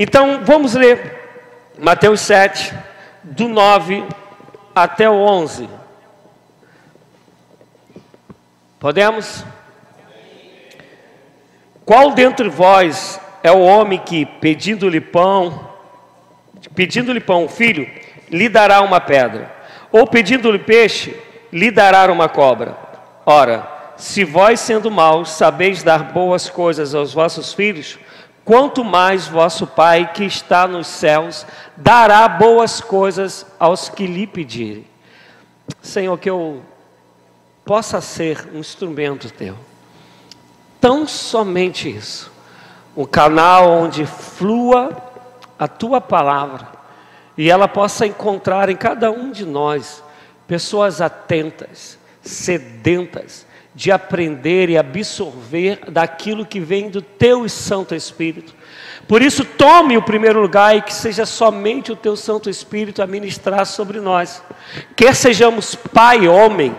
Então vamos ler Mateus 7, do 9 até o 11. Podemos? Qual dentre vós é o homem que, pedindo-lhe pão, filho, lhe dará uma pedra? Ou pedindo-lhe peixe, lhe dará uma cobra? Ora, se vós, sendo maus, sabeis dar boas coisas aos vossos filhos, quanto mais vosso Pai que está nos céus dará boas coisas aos que lhe pedirem. Senhor, que eu possa ser um instrumento teu. Tão somente isso. Um canal onde flua a tua palavra e ela possa encontrar em cada um de nós pessoas atentas, sedentas de aprender e absorver daquilo que vem do teu Santo Espírito. Por isso, tome o primeiro lugar e que seja somente o teu Santo Espírito a ministrar sobre nós. Quer sejamos pai, homem,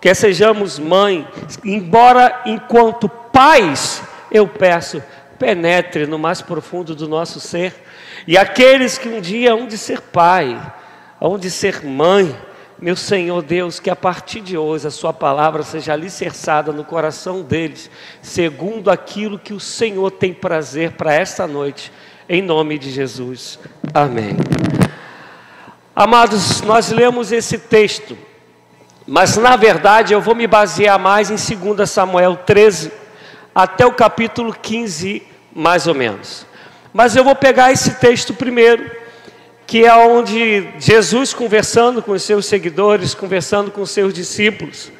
quer sejamos mãe, embora enquanto pais, eu peço, penetre no mais profundo do nosso ser. E aqueles que um dia hão de ser pai, hão de ser mãe, meu Senhor Deus, que a partir de hoje a sua palavra seja alicerçada no coração deles, segundo aquilo que o Senhor tem prazer para esta noite, em nome de Jesus. Amém. Amados, nós lemos esse texto, mas na verdade eu vou me basear mais em 2 Samuel 13, até o capítulo 15, mais ou menos. Mas eu vou pegar esse texto primeiro, que é onde Jesus, conversando com os seus seguidores, conversando com os seus discípulos,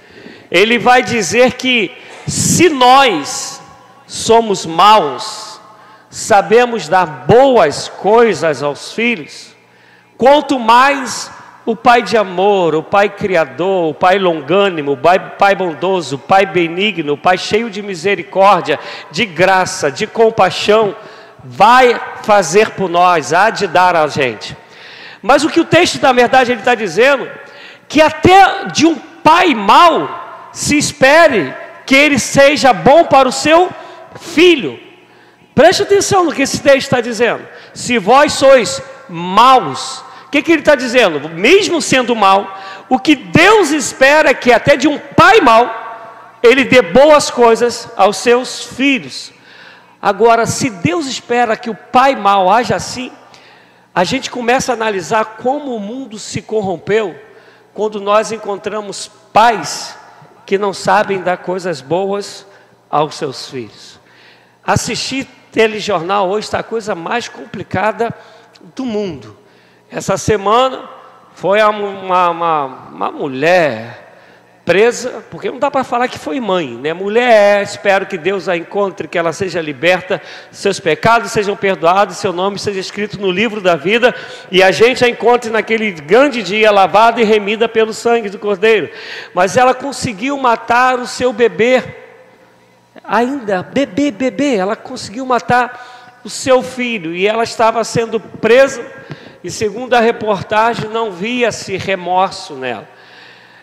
ele vai dizer que se nós somos maus, sabemos dar boas coisas aos filhos, quanto mais o Pai de amor, o Pai criador, o Pai longânimo, o Pai bondoso, o Pai benigno, o Pai cheio de misericórdia, de graça, de compaixão, vai fazer por nós, há de dar a gente. Mas o que o texto, na verdade, ele está dizendo, que até de um pai mau, se espere que ele seja bom para o seu filho. Preste atenção no que esse texto está dizendo. Se vós sois maus, o que ele está dizendo? Mesmo sendo mau, o que Deus espera é que até de um pai mau, ele dê boas coisas aos seus filhos. Agora, se Deus espera que o pai mau haja assim, a gente começa a analisar como o mundo se corrompeu quando nós encontramos pais que não sabem dar coisas boas aos seus filhos. Assistir telejornal hoje está a coisa mais complicada do mundo. Essa semana foi uma mulher presa, porque não dá para falar que foi mãe, né? Mulher, espero que Deus a encontre, que ela seja liberta, seus pecados sejam perdoados, seu nome seja escrito no livro da vida, e a gente a encontre naquele grande dia, lavada e remida pelo sangue do Cordeiro. Mas ela conseguiu matar o seu bebê, ainda bebê, ela conseguiu matar o seu filho, e ela estava sendo presa, e segundo a reportagem, não via-se remorso nela.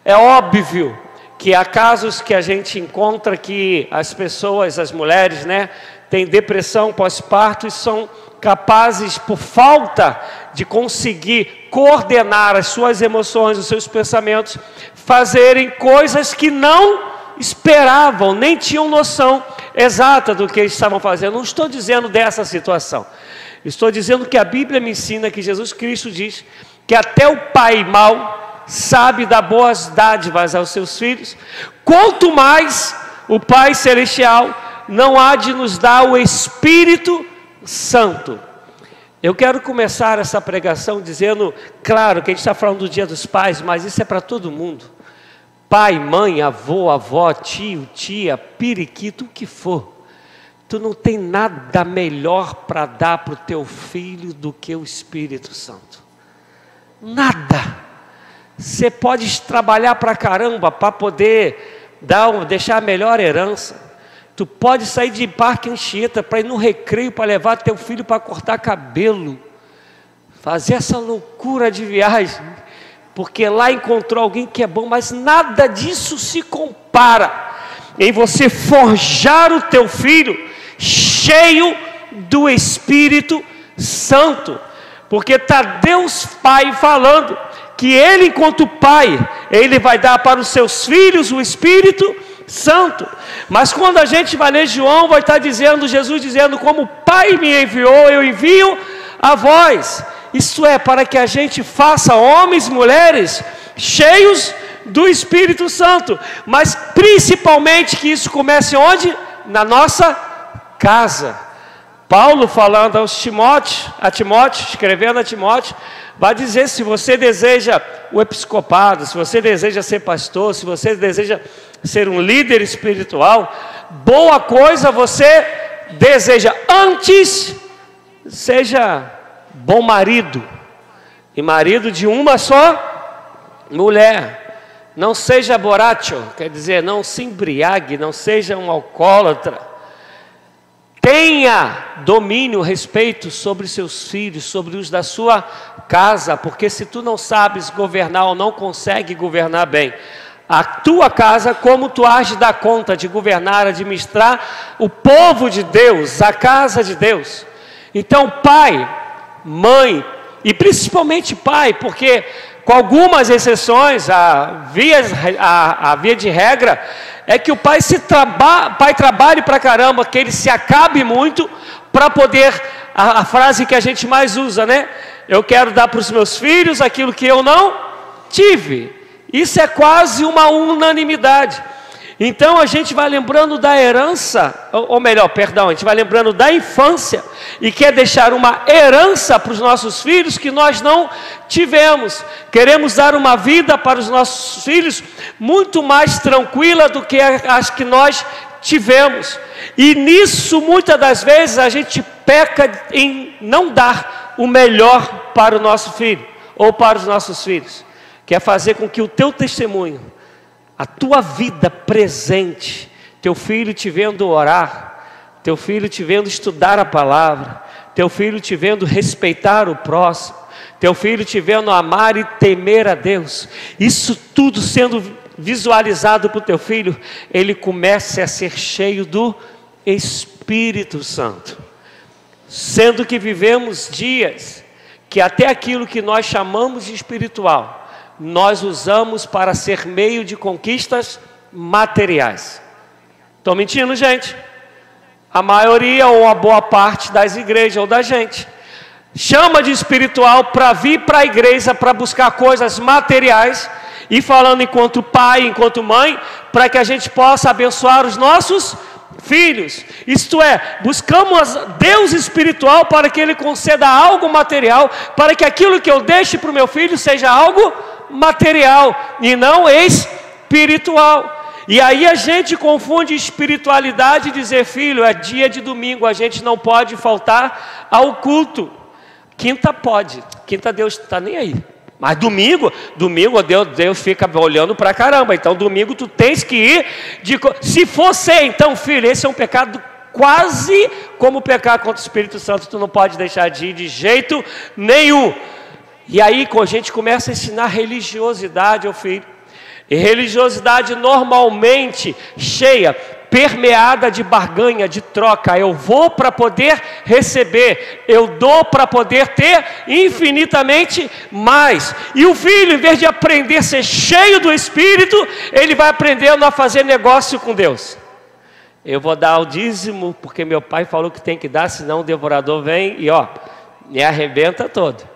É óbvio que há casos que a gente encontra que as pessoas, as mulheres, né, têm depressão pós-parto e são capazes, por falta de conseguir coordenar as suas emoções, os seus pensamentos, fazerem coisas que não esperavam, nem tinham noção exata do que eles estavam fazendo. Não estou dizendo dessa situação. Estou dizendo que a Bíblia me ensina, que Jesus Cristo diz que até o pai mau sabe dar boas dádivas aos seus filhos, quanto mais o Pai Celestial não há de nos dar o Espírito Santo. Eu quero começar essa pregação dizendo, claro que a gente está falando do Dia dos Pais, mas isso é para todo mundo. Pai, mãe, avô, avó, tio, tia, periquito, o que for. Tu não tem nada melhor para dar para o teu filho do que o Espírito Santo. Nada. Você pode trabalhar para caramba para poder deixar a melhor herança. Tu pode sair de Parque Anchieta para ir no recreio para levar teu filho para cortar cabelo. Fazer essa loucura de viagem. Porque lá encontrou alguém que é bom, mas nada disso se compara em você forjar o teu filho cheio do Espírito Santo, porque está Deus Pai falando que Ele, enquanto Pai, Ele vai dar para os seus filhos o Espírito Santo. Mas quando a gente vai ler João, vai estar dizendo, Jesus dizendo, como o Pai me enviou, eu envio a vós. Isso é, para que a gente faça homens e mulheres cheios do Espírito Santo. Mas principalmente que isso comece onde? Na nossa casa. Paulo falando a Timóteo, escrevendo a Timóteo, vai dizer, se você deseja o episcopado, se você deseja ser pastor, se você deseja ser um líder espiritual, boa coisa você deseja. Antes, seja bom marido, e marido de uma só mulher. Não seja borracho, quer dizer, não se embriague, não seja um alcoólatra. Tenha domínio, respeito sobre seus filhos, sobre os da sua casa, porque se tu não sabes governar ou não consegue governar bem a tua casa, como tu has de dar conta de governar, administrar o povo de Deus, a casa de Deus? Então, pai, mãe, e principalmente pai, porque com algumas exceções, a via de regra é que o pai trabalhe pra caramba, que ele se acabe muito para poder, a frase que a gente mais usa, né? Eu quero dar para os meus filhos aquilo que eu não tive. Isso é quase uma unanimidade. Então a gente vai lembrando da herança, ou melhor, perdão, a gente vai lembrando da infância e quer deixar uma herança para os nossos filhos que nós não tivemos. Queremos dar uma vida para os nossos filhos muito mais tranquila do que as que nós tivemos. E nisso, muitas das vezes, a gente peca em não dar o melhor para o nosso filho ou para os nossos filhos. Quer fazer com que o teu testemunho, a tua vida presente, teu filho te vendo orar, teu filho te vendo estudar a palavra, teu filho te vendo respeitar o próximo, teu filho te vendo amar e temer a Deus, isso tudo sendo visualizado para o teu filho, ele começa a ser cheio do Espírito Santo. Sendo que vivemos dias que até aquilo que nós chamamos de espiritual, nós usamos para ser meio de conquistas materiais. Estou mentindo, gente? A maioria ou a boa parte das igrejas ou da gente chama de espiritual para vir para a igreja para buscar coisas materiais e falando enquanto pai, enquanto mãe, para que a gente possa abençoar os nossos filhos. Isto é, buscamos Deus espiritual para que Ele conceda algo material, para que aquilo que eu deixe para o meu filho seja algo material e não espiritual. E aí a gente confunde espiritualidade e dizer, filho, é dia de domingo, a gente não pode faltar ao culto. Quinta pode, quinta Deus está nem aí. Mas domingo Deus fica olhando para caramba. Então domingo tu tens que ir. Se fosse, então filho, esse é um pecado quase como pecar contra o Espírito Santo. Tu não pode deixar de ir de jeito nenhum. E aí a gente começa a ensinar religiosidade ao filho. E religiosidade normalmente cheia, permeada de barganha, de troca. Eu vou para poder receber, eu dou para poder ter infinitamente mais. E o filho, em vez de aprender a ser cheio do Espírito, ele vai aprendendo a fazer negócio com Deus. Eu vou dar o dízimo, porque meu pai falou que tem que dar, senão o devorador vem e me arrebenta todo.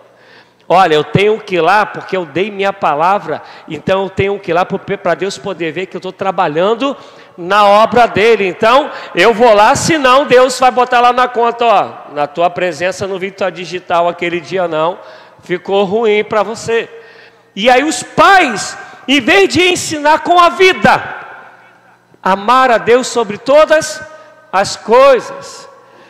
Olha, eu tenho que ir lá porque eu dei minha palavra, então eu tenho que ir lá para Deus poder ver que eu estou trabalhando na obra dele. Então eu vou lá, senão Deus vai botar lá na conta, na tua presença no Vitor Digital aquele dia não, ficou ruim para você. E aí os pais, em vez de ensinar com a vida, amar a Deus sobre todas as coisas,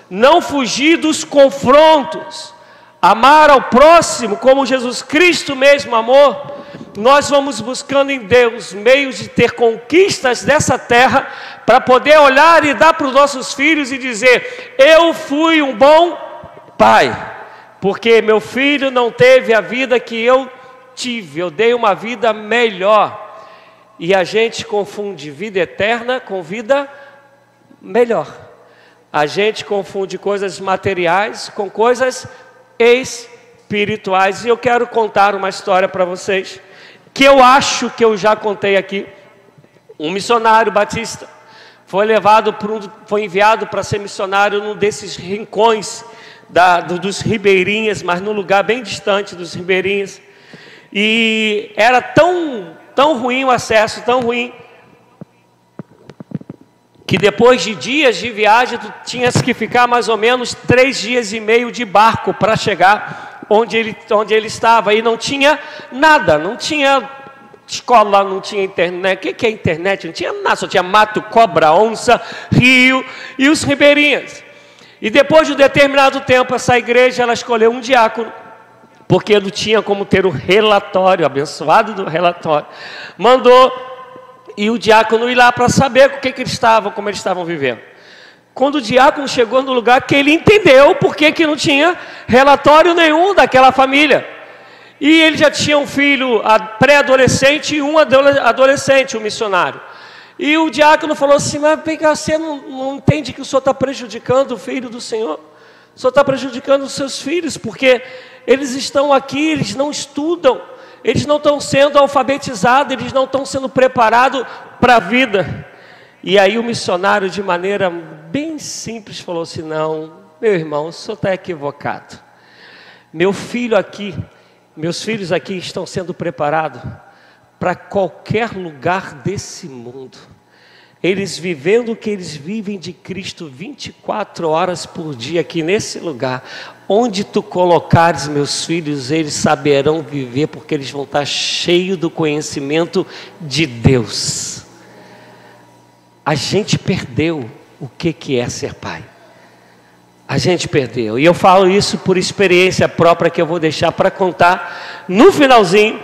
não fugir dos confrontos, amar ao próximo como Jesus Cristo mesmo amou, nós vamos buscando em Deus meios de ter conquistas dessa terra, para poder olhar e dar para os nossos filhos e dizer, eu fui um bom pai, porque meu filho não teve a vida que eu tive, eu dei uma vida melhor. E a gente confunde vida eterna com vida melhor. A gente confunde coisas materiais com coisas espirituais. E eu quero contar uma história para vocês, que eu acho que eu já contei aqui. Um missionário batista foi enviado para ser missionário num desses rincões dos ribeirinhas, mas num lugar bem distante dos ribeirinhas. E era tão ruim o acesso, tão ruim, que depois de dias de viagem, tu tinhas que ficar mais ou menos 3 dias e meio de barco para chegar onde ele estava. E não tinha nada, não tinha escola, não tinha internet. O que é internet? Não tinha nada, só tinha mato, cobra, onça, rio e os ribeirinhas. E depois de um determinado tempo, essa igreja ela escolheu um diácono, porque não tinha como ter o relatório, abençoado do relatório. Mandou e o diácono ir lá para saber como eles estavam vivendo. Quando o diácono chegou no lugar, que ele entendeu por que não tinha relatório nenhum daquela família. E ele já tinha um filho pré-adolescente e um adolescente, um missionário. E o diácono falou assim: mas você não entende que o senhor está prejudicando o filho do Senhor? O senhor está prejudicando os seus filhos, porque eles estão aqui, eles não estudam, eles não estão sendo alfabetizados, eles não estão sendo preparados para a vida. E aí o missionário, de maneira bem simples, falou assim: não, meu irmão, o senhor está equivocado. Meus filhos aqui estão sendo preparados para qualquer lugar desse mundo. Eles vivendo o que eles vivem de Cristo 24 horas por dia aqui nesse lugar. Onde tu colocares meus filhos, eles saberão viver, porque eles vão estar cheios do conhecimento de Deus. A gente perdeu o que é ser pai. A gente perdeu. E eu falo isso por experiência própria, que eu vou deixar para contar no finalzinho,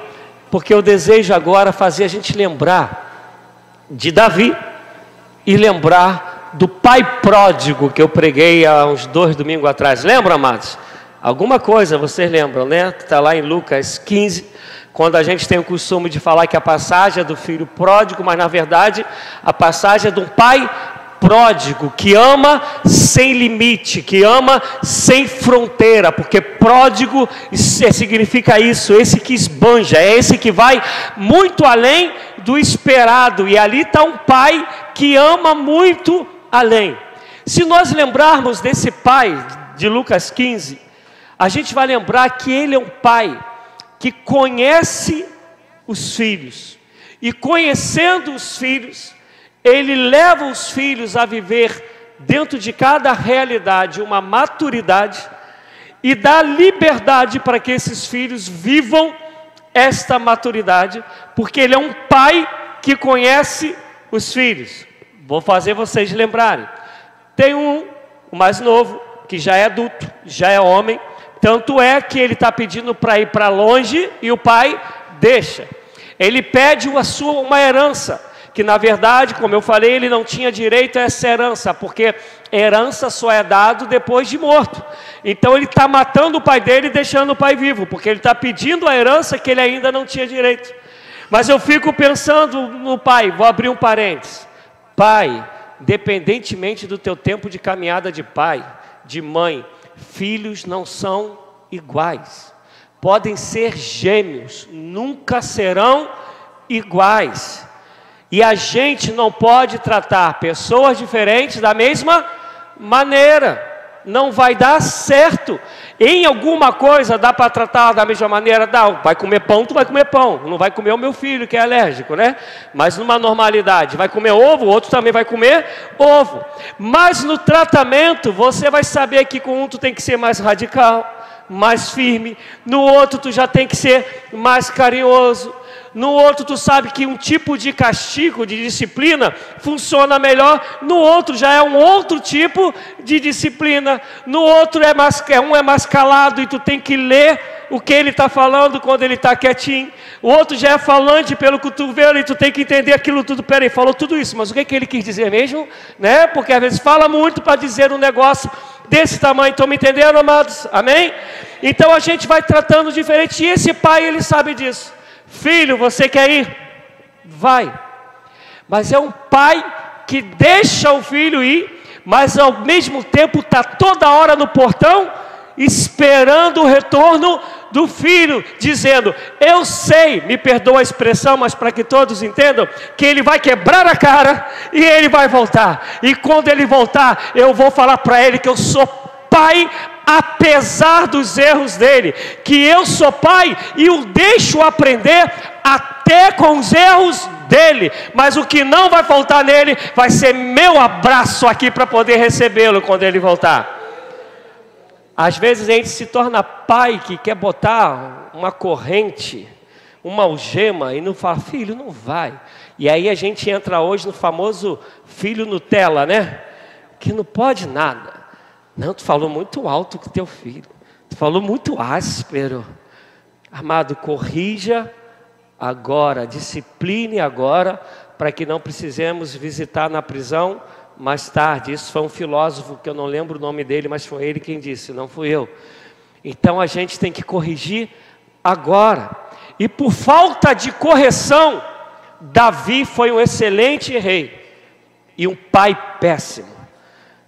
porque eu desejo agora fazer a gente lembrar de Davi e lembrar do pai pródigo que eu preguei há uns 2 domingos atrás. Lembram, amados? Alguma coisa vocês lembram, né? Que está lá em Lucas 15, quando a gente tem o costume de falar que a passagem é do filho pródigo, mas na verdade a passagem é de um pai pródigo, que ama sem limite, que ama sem fronteira, porque pródigo significa isso, esse que esbanja, é esse que vai muito além do esperado, e ali está um pai que ama muito além. Se nós lembrarmos desse pai de Lucas 15, a gente vai lembrar que ele é um pai que conhece os filhos, e conhecendo os filhos, ele leva os filhos a viver dentro de cada realidade uma maturidade e dá liberdade para que esses filhos vivam esta maturidade, porque ele é um pai que conhece os filhos. Vou fazer vocês lembrarem. Tem o mais novo, que já é adulto, já é homem, tanto é que ele está pedindo para ir para longe e o pai deixa. Ele pede uma herança, que na verdade, como eu falei, ele não tinha direito a essa herança, porque herança só é dado depois de morto. Então ele está matando o pai dele e deixando o pai vivo, porque ele está pedindo a herança que ele ainda não tinha direito. Mas eu fico pensando no pai, vou abrir um parênteses. Pai, independentemente do teu tempo de caminhada de pai, de mãe, filhos não são iguais. Podem ser gêmeos, nunca serão iguais. E a gente não pode tratar pessoas diferentes da mesma maneira. Não vai dar certo. Em alguma coisa dá para tratar da mesma maneira? Dá. Vai comer pão, tu vai comer pão. Não vai comer o meu filho que é alérgico, né? Mas numa normalidade. Vai comer ovo, o outro também vai comer ovo. Mas no tratamento, você vai saber que com um tu tem que ser mais radical, mais firme. No outro tu já tem que ser mais carinhoso. No outro tu sabe que um tipo de castigo, de disciplina, funciona melhor. No outro já é um outro tipo de disciplina. No outro um é mais calado e tu tem que ler o que ele está falando quando ele está quietinho. O outro já é falante pelo cotovelo e tu tem que entender aquilo tudo. Peraí, falou tudo isso, mas o que ele quis dizer mesmo? Né? Porque às vezes fala muito para dizer um negócio desse tamanho. Estão me entendendo, amados? Amém? Então a gente vai tratando diferente, e esse pai, ele sabe disso. Filho, você quer ir? Vai. Mas é um pai que deixa o filho ir, mas ao mesmo tempo está toda hora no portão esperando o retorno do filho, dizendo: eu sei, me perdoa a expressão, mas para que todos entendam, que ele vai quebrar a cara e ele vai voltar. E quando ele voltar, eu vou falar para ele que eu sou pai, apesar dos erros dele, que eu sou pai e o deixo aprender até com os erros dele, mas o que não vai faltar nele vai ser meu abraço aqui para poder recebê-lo quando ele voltar. Às vezes a gente se torna pai que quer botar uma corrente, uma algema, e não fala: filho, não vai. E aí a gente entra hoje no famoso filho Nutella, né? Que não pode nada. Não, tu falou muito alto com teu filho, tu falou muito áspero. Amado, corrija agora, discipline agora, para que não precisemos visitar na prisão mais tarde. Isso foi um filósofo que eu não lembro o nome dele, mas foi ele quem disse, não fui eu. Então a gente tem que corrigir agora. E por falta de correção, Davi foi um excelente rei e um pai péssimo.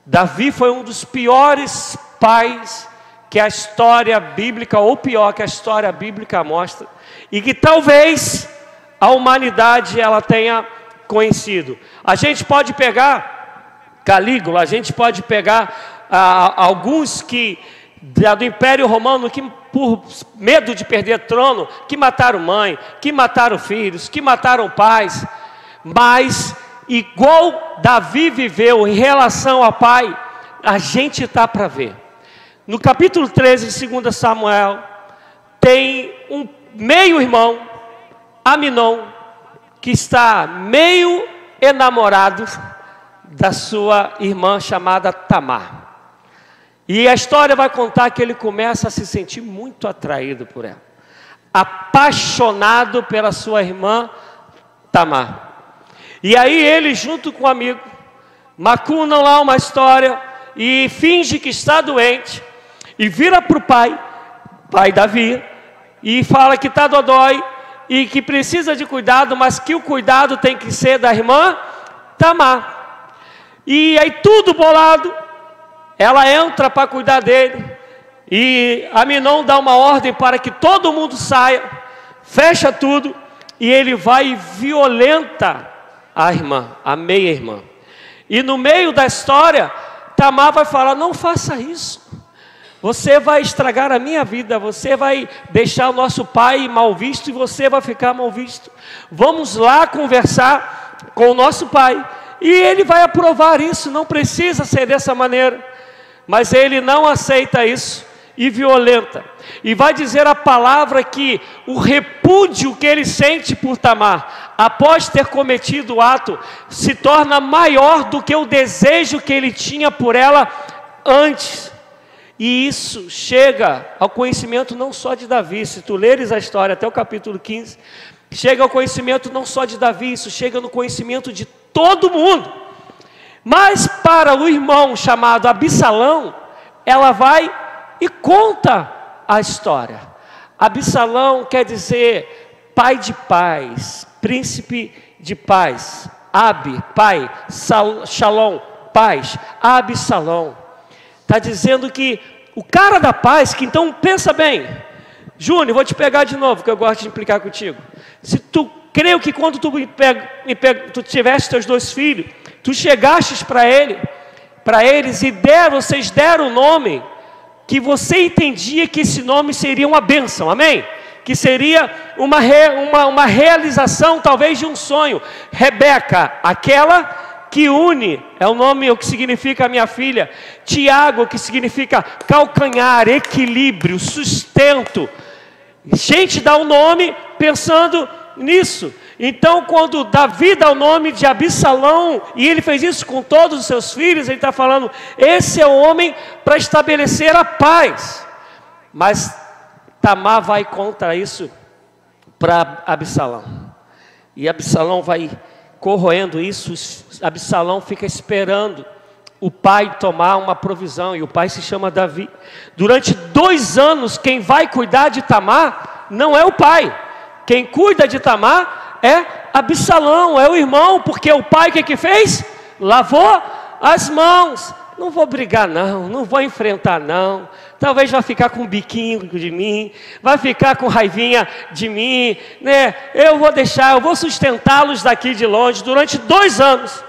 Davi foi um dos piores pais que a história bíblica, ou pior, que a história bíblica mostra, e que talvez a humanidade ela tenha conhecido. A gente pode pegar Calígula, a gente pode pegar alguns que do Império Romano, que por medo de perder trono, que mataram mãe, que mataram filhos, que mataram pais, mas igual Davi viveu em relação ao pai, a gente está para ver. No capítulo 13 de 2 Samuel, tem um meio-irmão, Aminon, que está meio enamorado da sua irmã chamada Tamar. E a história vai contar que ele começa a se sentir muito atraído por ela, apaixonado pela sua irmã Tamar. E aí ele, junto com o amigo, macunam lá uma história e finge que está doente, e vira para o pai Davi, e fala que está dodói e que precisa de cuidado, mas que o cuidado tem que ser da irmã Tamar. E aí tudo bolado, ela entra para cuidar dele, e Aminon dá uma ordem para que todo mundo saia, fecha tudo, e ele vai e violenta a irmã, a meia-irmã. E no meio da história, Tamar vai falar: não faça isso, você vai estragar a minha vida, você vai deixar o nosso pai mal visto e você vai ficar mal visto. Vamos lá conversar com o nosso pai e ele vai aprovar isso, não precisa ser dessa maneira. Mas ele não aceita isso e violenta, e vai dizer a palavra que o repúdio que ele sente por Tamar, após ter cometido o ato, se torna maior do que o desejo que ele tinha por ela antes. E isso chega ao conhecimento não só de Davi. Se tu leres a história até o capítulo 15, chega ao conhecimento não só de Davi, isso chega no conhecimento de todo mundo. Mas para o irmão chamado Absalão, ela vai e conta a história. Absalão quer dizer pai de paz, príncipe de paz. Abi, pai, Shalom, paz. Absalão está dizendo que o cara da paz, que então pensa bem, Júnior, vou te pegar de novo, que eu gosto de implicar contigo. Se tu creio que quando tu tiveste teus 2 filhos, tu chegastes para eles e vocês deram o nome que você entendia que esse nome seria uma bênção, amém? Que seria uma realização talvez de um sonho. Rebeca, aquela que une, é o nome, o que significa minha filha. Tiago, que significa calcanhar, equilíbrio, sustento. Gente dá um nome pensando nisso. Então quando Davi dá o nome de Absalão, e ele fez isso com todos os seus filhos, ele está falando, esse é o homem para estabelecer a paz. Mas Tamar vai contra isso para Absalão, e Absalão vai corroendo isso. Absalão fica esperando o pai tomar uma provisão, e o pai se chama Davi. Durante 2 anos, quem vai cuidar de Tamar não é o pai, quem cuida de Tamar é Absalão, é o irmão, porque o pai o que fez? Lavou as mãos. Não vou brigar não, não vou enfrentar não, talvez vai ficar com um biquinho de mim, vai ficar com raivinha de mim, né? Eu vou sustentá-los daqui de longe durante 2 anos.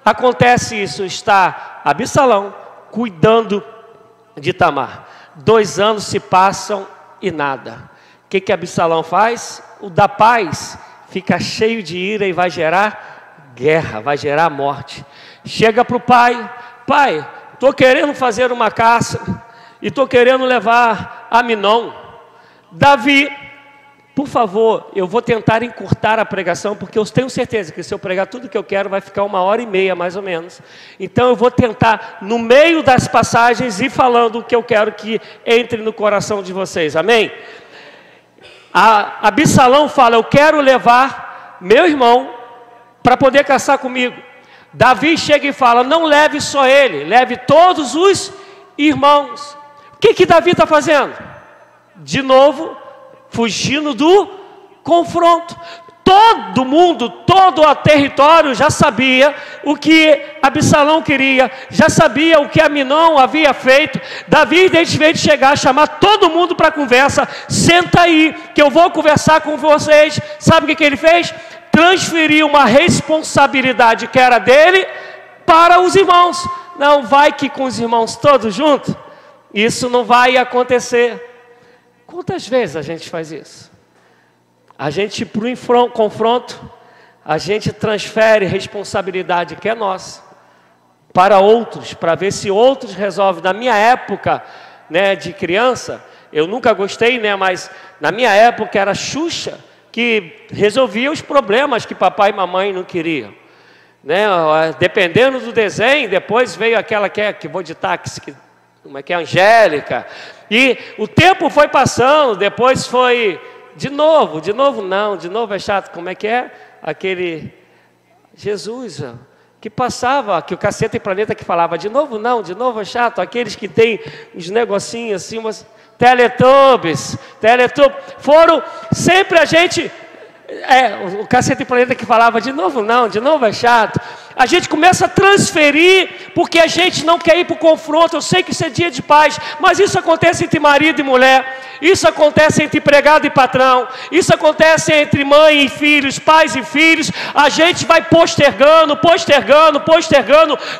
Acontece isso, está Absalão cuidando de Tamar. 2 anos se passam e nada. O que Absalão faz? O da paz fica cheio de ira e vai gerar guerra, vai gerar morte. Chega para o pai: pai, estou querendo fazer uma caça e estou querendo levar Aminon. Davi, por favor, eu vou tentar encurtar a pregação, porque eu tenho certeza que se eu pregar tudo que eu quero, vai ficar 1h30 mais ou menos. Então eu vou tentar, no meio das passagens, ir falando o que eu quero que entre no coração de vocês, amém? Absalão fala: eu quero levar meu irmão para poder caçar comigo. Davi chega e fala: não leve só ele, leve todos os irmãos. O que Davi está fazendo? De novo, fugindo do confronto. Todo mundo, todo o território já sabia o que Absalão queria, já sabia o que Aminon havia feito. Davi, em vez de chegar, chamar todo mundo para conversa: senta aí, que eu vou conversar com vocês. Sabe o que ele fez? Transferiu uma responsabilidade que era dele para os irmãos. Não, vai que com os irmãos todos juntos, isso não vai acontecer. Quantas vezes a gente faz isso? A gente, para o confronto, a gente transfere responsabilidade que é nossa para outros, para ver se outros resolvem. Na minha época, né, de criança, eu nunca gostei, né, mas na minha época era Xuxa que resolvia os problemas que papai e mamãe não queriam, né? Dependendo do desenho, depois veio aquela que vou de táxi, como é que é, Angélica, e o tempo foi passando, depois foi de novo não, de novo é chato, como é que é? Aquele Jesus, que passava, que o Caceta e Planeta que falava, de novo não, de novo é chato, aqueles que tem uns negocinhos assim, umas Teletubbies, foram sempre a gente, o Cacete e Planeta que falava, de novo não, de novo é chato. A gente começa a transferir, porque a gente não quer ir para o confronto. Eu sei que isso é dia de paz, mas isso acontece entre marido e mulher, isso acontece entre empregado e patrão, isso acontece entre mãe e filhos, pais e filhos. A gente vai postergando,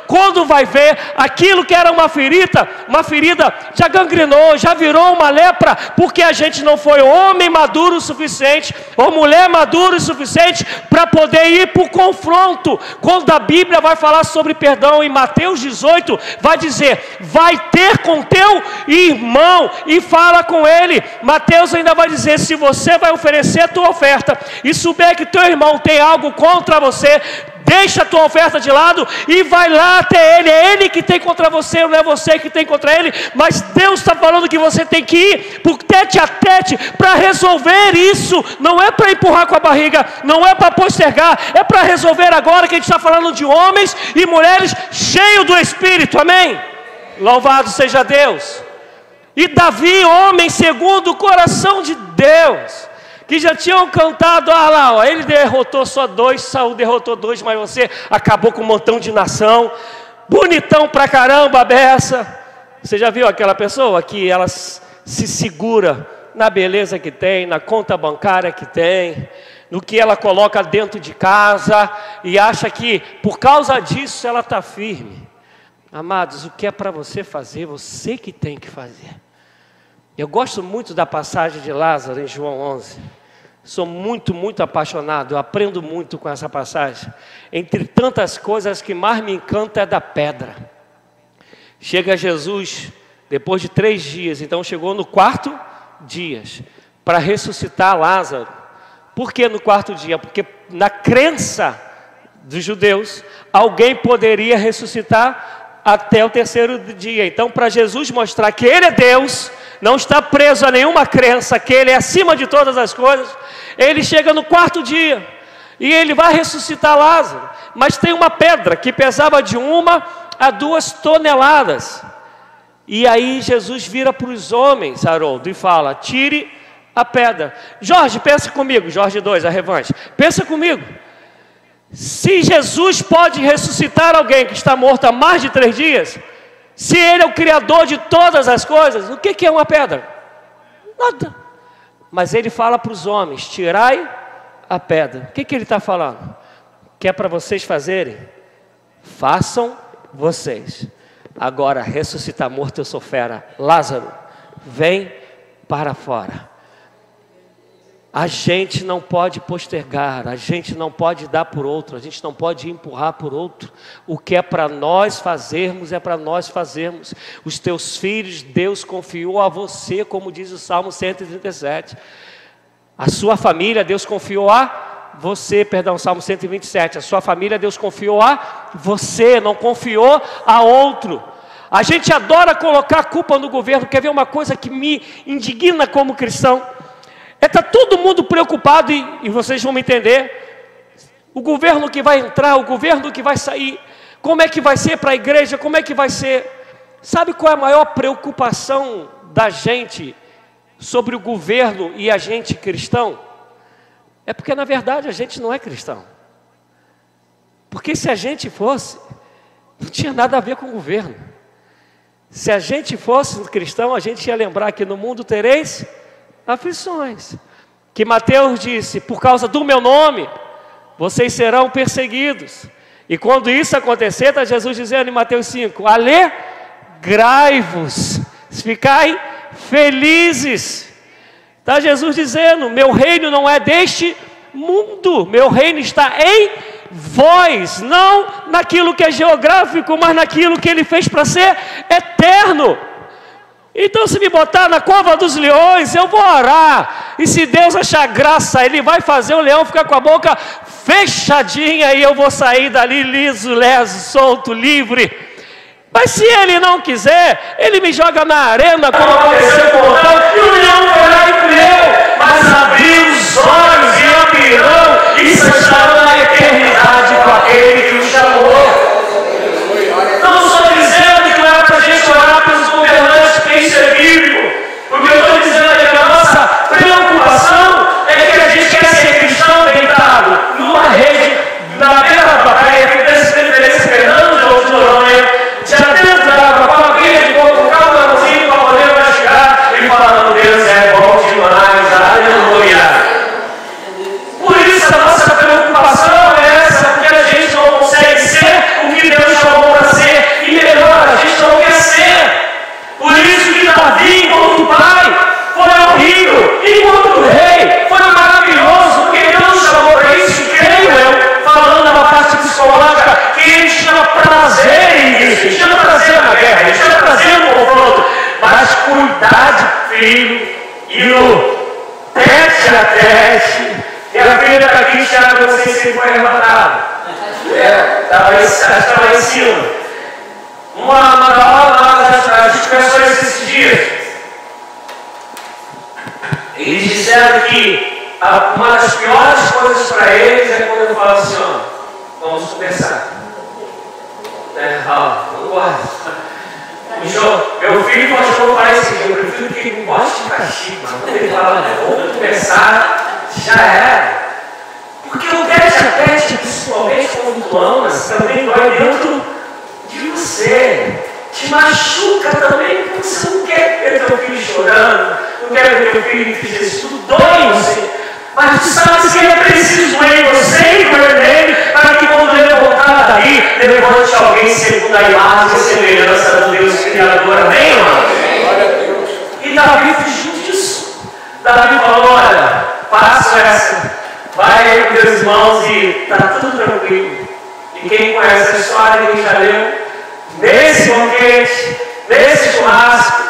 quando vai ver, aquilo que era uma ferida já gangrenou, já virou uma lepra, porque a gente não foi homem maduro o suficiente, ou mulher madura o suficiente, para poder ir para o confronto. Quando a Bíblia vai falar sobre perdão, em Mateus 18, vai dizer: vai ter com teu irmão e fala com ele. Mateus ainda vai dizer: se você vai oferecer a tua oferta e souber que teu irmão tem algo contra você, deixa a tua oferta de lado e vai lá até ele. É ele que tem contra você, não é você que tem contra ele. Mas Deus está falando que você tem que ir por tete a tete para resolver isso. Não é para empurrar com a barriga, não é para postergar, é para resolver agora, que a gente está falando de homens e mulheres cheios do Espírito, amém? Louvado seja Deus. E Davi, homem segundo o coração de Deus, que já tinham cantado, ele derrotou só 2, Saul derrotou 2, mas você acabou com um montão de nação, bonitão pra caramba, beça. Você já viu aquela pessoa que ela se segura na beleza que tem, na conta bancária que tem, no que ela coloca dentro de casa, e acha que por causa disso ela está firme? Amados, o que é para você fazer, você que tem que fazer. Eu gosto muito da passagem de Lázaro em João 11. Sou muito apaixonado, eu aprendo muito com essa passagem. Entre tantas coisas, que mais me encanta é da pedra. Chega Jesus, depois de 3 dias, então chegou no 4º dia, para ressuscitar Lázaro. Por que no 4º dia? Porque na crença dos judeus, alguém poderia ressuscitar até o 3º dia. Então, para Jesus mostrar que Ele é Deus, não está preso a nenhuma crença, que Ele é acima de todas as coisas, Ele chega no 4º dia, e Ele vai ressuscitar Lázaro. Mas tem uma pedra que pesava de 1 a 2 toneladas. E aí Jesus vira para os homens, Haroldo, e fala: tire a pedra. Jorge, pensa comigo, Jorge 2, a revanche. Pensa comigo. Se Jesus pode ressuscitar alguém que está morto há mais de 3 dias, Se Ele é o Criador de todas as coisas, o que é uma pedra? Nada. Mas Ele fala para os homens: tirai a pedra. O que Ele está falando? Que é para vocês fazerem? Façam vocês. Agora, ressuscitar morto eu sou fera. Lázaro, vem para fora. A gente não pode postergar, a gente não pode dar por outro, a gente não pode empurrar por outro. O que é para nós fazermos, é para nós fazermos. Os teus filhos, Deus confiou a você, como diz o Salmo 137. A sua família, Deus confiou a você, perdão, Salmo 127. A sua família, Deus confiou a você, não confiou a outro. A gente adora colocar a culpa no governo. Quer ver uma coisa que me indigna como cristão? Está todo mundo preocupado, e vocês vão me entender, o governo que vai entrar, o governo que vai sair, como é que vai ser para a igreja, como é que vai ser. Sabe qual é a maior preocupação da gente sobre o governo e a gente cristão? É porque na verdade a gente não é cristão. Porque se a gente fosse, não tinha nada a ver com o governo. Se a gente fosse cristão, a gente ia lembrar que no mundo tereis aflições, que Mateus disse: por causa do meu nome, vocês serão perseguidos. E quando isso acontecer, está Jesus dizendo em Mateus 5, alegrai-vos, ficai felizes. Está Jesus dizendo: meu reino não é deste mundo, meu reino está em vós, não naquilo que é geográfico, mas naquilo que Ele fez para ser eterno. Então, se me botar na cova dos leões, eu vou orar, e se Deus achar graça, Ele vai fazer o leão ficar com a boca fechadinha, e eu vou sair dali liso, leso, solto, livre. Mas se Ele não quiser, Ele me joga na arena, como aconteceu com o Otão, e o leão foi lá e comeu, mas abriu os olhos e abrirão, e estarão na eternidade com aquele que o chamou. Não estou dizendo que não é para a gente orar pelos governantes, isso é bíblico. O que eu estou dizendo é que a nossa preocupação é que a gente quer ser cristão deitado numa rede na beira da praia, Fernando de Noronha, já dentro da água, com a guia de boca, com o camarãozinho, para poder machucar, e falando: Deus é bom demais, aleluia. Por isso a nossa preocupação é essa, porque a gente não consegue ser o que Deus chamou para ser, e melhor, a gente não quer ser. Por isso que Davi, enquanto pai, foi horrível, enquanto rei, foi maravilhoso, porque Deus chamou para isso, creio eu, falando na parte psicológica, que ele tinha prazer em isso, ele tinha prazer na guerra, ele tinha prazer no confronto, mas cuidar de filho, e o teste a teste, e a filha está aqui, Thiago, não sei se ele foi arrebatado, estava lá em cima. Uma da hora, a gente pensou esses dias. Eles disseram que uma das piores coisas para eles é quando eu falo assim: ó, vamos conversar. Não gosto. Meu filho falou para esse dia: eu prefiro que ele goste de castigo. Quando ele fala, vamos conversar, já era. Porque o teste a teste, principalmente quando tu amas, também vai dentro de você, te machuca também, porque você não quer ver teu filho chorando, não quer ver teu filho fazer tudo, dói em você, mas tu sabe que ele é preciso em você e nele, para que quando ele voltar daí, levante alguém segundo a imagem e semelhança do Deus Criador. Amém, irmão? E Davi fugiu disso. Davi falou: olha, faça essa, vai aí com teus irmãos e está tudo tranquilo. E quem conhece a história, quem já leu, nesse banquete, nesse churrasco,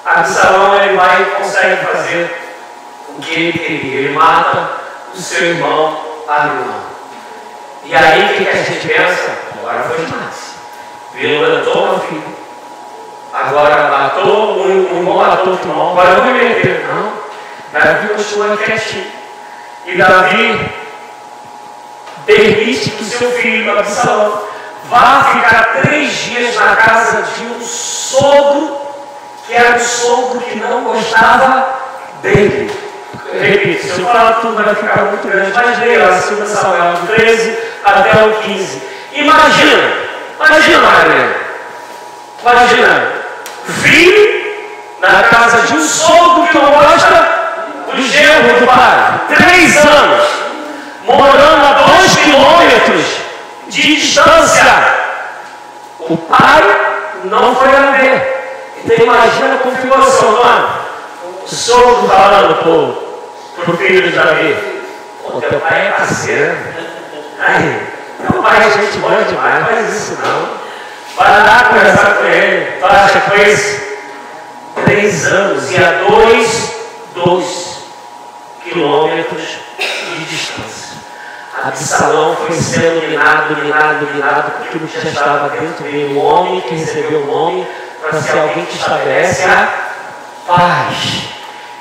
Absalão ele vai e consegue fazer o que ele queria. Ele mata o seu irmão Amnon. E aí o que a gente pensa? Agora foi demais. Violentou meu filho. Agora matou um irmão, matou outro irmão. Agora eu vou me meter. Não. Davi continua quietinho. E Davi permite que o seu filho Absalão vá ficar 3 dias na casa de um sogro, que era um sogro que não gostava dele. Repito, se eu falar tudo vai ficar muito grande, mas leia lá, 2 Samuel, do 13 até o 15. Imagina, Maria, Imagina, filho na casa de um sogro que não gosta do genro do pai. 3 anos, morando a 2 quilômetros de distância. O pai não foi a ver. Então imagina a configuração, mano. O sogro falando pro filho de Davi: "Pô, teu pai é parceiro. Teu pai é gente boa demais, não faz isso não. Vai lá conversar com ele. Tu acha que foi isso?" 3 anos e a 2 quilômetros de distância. Absalão foi sendo minado, porque ele já estava dentro dele um homem que recebeu o nome para ser alguém que estabelece a paz.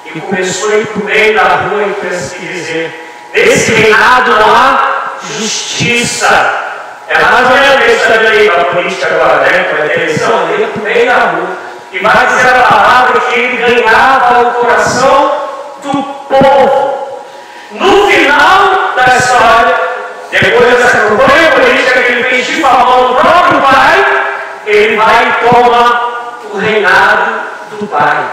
E começou a ir para o meio da rua e dizer: nesse reinado não há justiça. É mais ou menos isso também aí para a política agora, né? Que vai ter eleição, ele ia para o meio da rua e vai dizer a palavra que ele ganhava o coração do povo. No final da história, depois dessa campanha política que ele fez difamando o próprio pai, ele vai e toma o reinado do pai.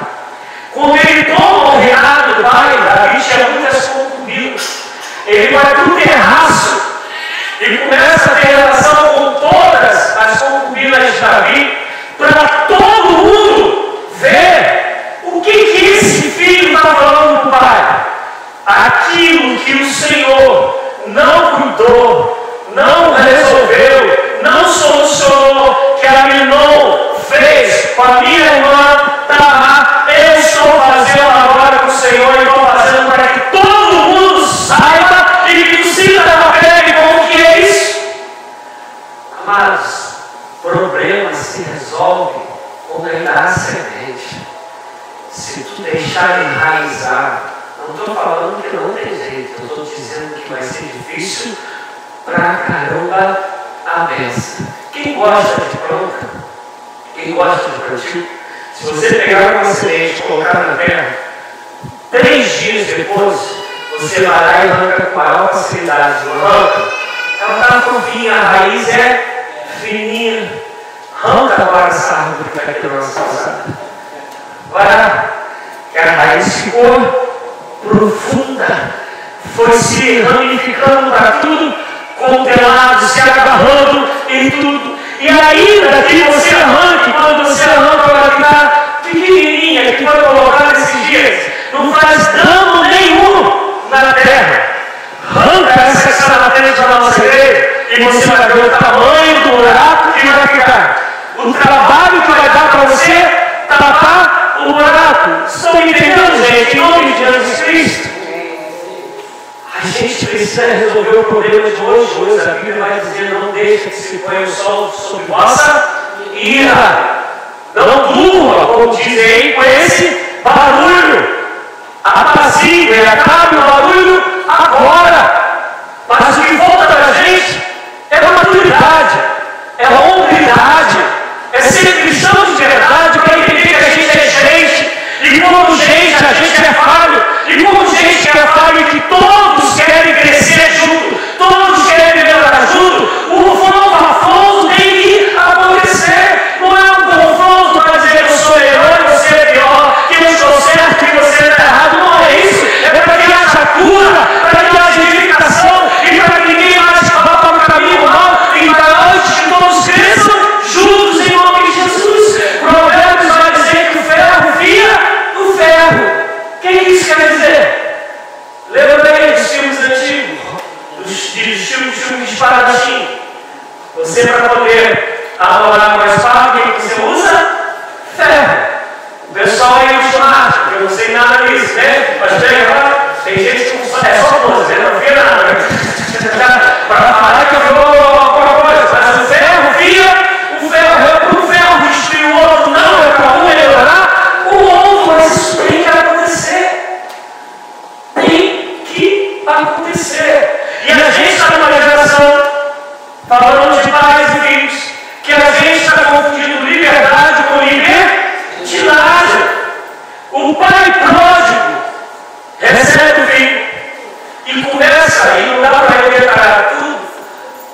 Quando ele toma o reinado do pai, Davi tinha muitas concubinas. Ele vai para o terraço e começa a ter relação com todas as concubinas de Davi, para todo mundo ver o que esse filho está falando para o pai. Aquilo que o Senhor não cuidou, não resolveu, não solucionou, que Aminon fez com a minha irmã Tamar, eu estou fazendo agora com o Senhor e estou fazendo para que todo mundo saiba e que sinta na pele como que é isso. Mas problema se resolve quando ele dá semente. Se tu deixar enraizar, não estou falando que não tem jeito, eu estou dizendo que vai ser difícil pra caramba a benção. Quem gosta de planta, quem gosta de plantio, se você pegar uma semente e colocar na terra, 3 dias depois, você vai lá e arranca com a maior facilidade. Não arranca? Ela está fofinha, a raiz é fininha. Arranca agora essa árvore que está aqui na nossa calçada. Vai lá, que a raiz ficou profunda, foi se ramificando para tudo, contelado, se agarrando em tudo. E ainda que você arranque, quando você arranca, ela está pequenininha, que foi colocada nesses dias, não faz dano nenhum na terra. Arranca essa que está na frente da nossa igreja e você vai ver o tamanho do buraco que vai ficar. O trabalho que vai dar para você tapar o buraco. Estão me entendendo, gente? Em nome de Jesus Cristo. A gente precisa resolver o problema de hoje. A Bíblia vai dizer: não deixa que se ponha o sol sobre vossa ira. Não durma, como dizem, com esse barulho. Apazigue e acabe o barulho agora. Mas o que falta para a gente é a maturidade, é a hombridade, é ser cristão de verdade, para entender que a gente é gente, e como gente a gente é falho, e como gente que é falho, e que todos querem crescer junto, todos querem melhorar junto. O confronto afronto tem que acontecer, não é um confronto para dizer que eu sou melhor e você é pior, que eu estou certo e você está errado, não é isso, é para que haja cura, para que haja edificação, e para que ninguém mais vá para o caminho mal, e para antes que todos cresçam juntos em nome de Jesus. Provérbios vai dizer que o ferro fia no ferro. O que isso quer dizer? Lembra aí dos filmes antigos, dos filmes de espadachim. Você, para poder arrolar uma espada, o que você usa? Ferro. O pessoal aí no churrasco, eu não sei nada disso, né? Mas tem gente que não sabe, é só pose, não vê nada, né? Para falar que eu vou alguma coisa, mas o ferro fia, o ferro é para o ferro, destruir o outro, não, é para um melhorar o outro, mas isso tem que acontecer. Tem que acontecer. E a gente está numa geração, falando de pais e filhos, que a gente está confundindo liberdade com libertinagem. O pai pródigo recebe o filho e começa, e não dá para ele detalhar tudo,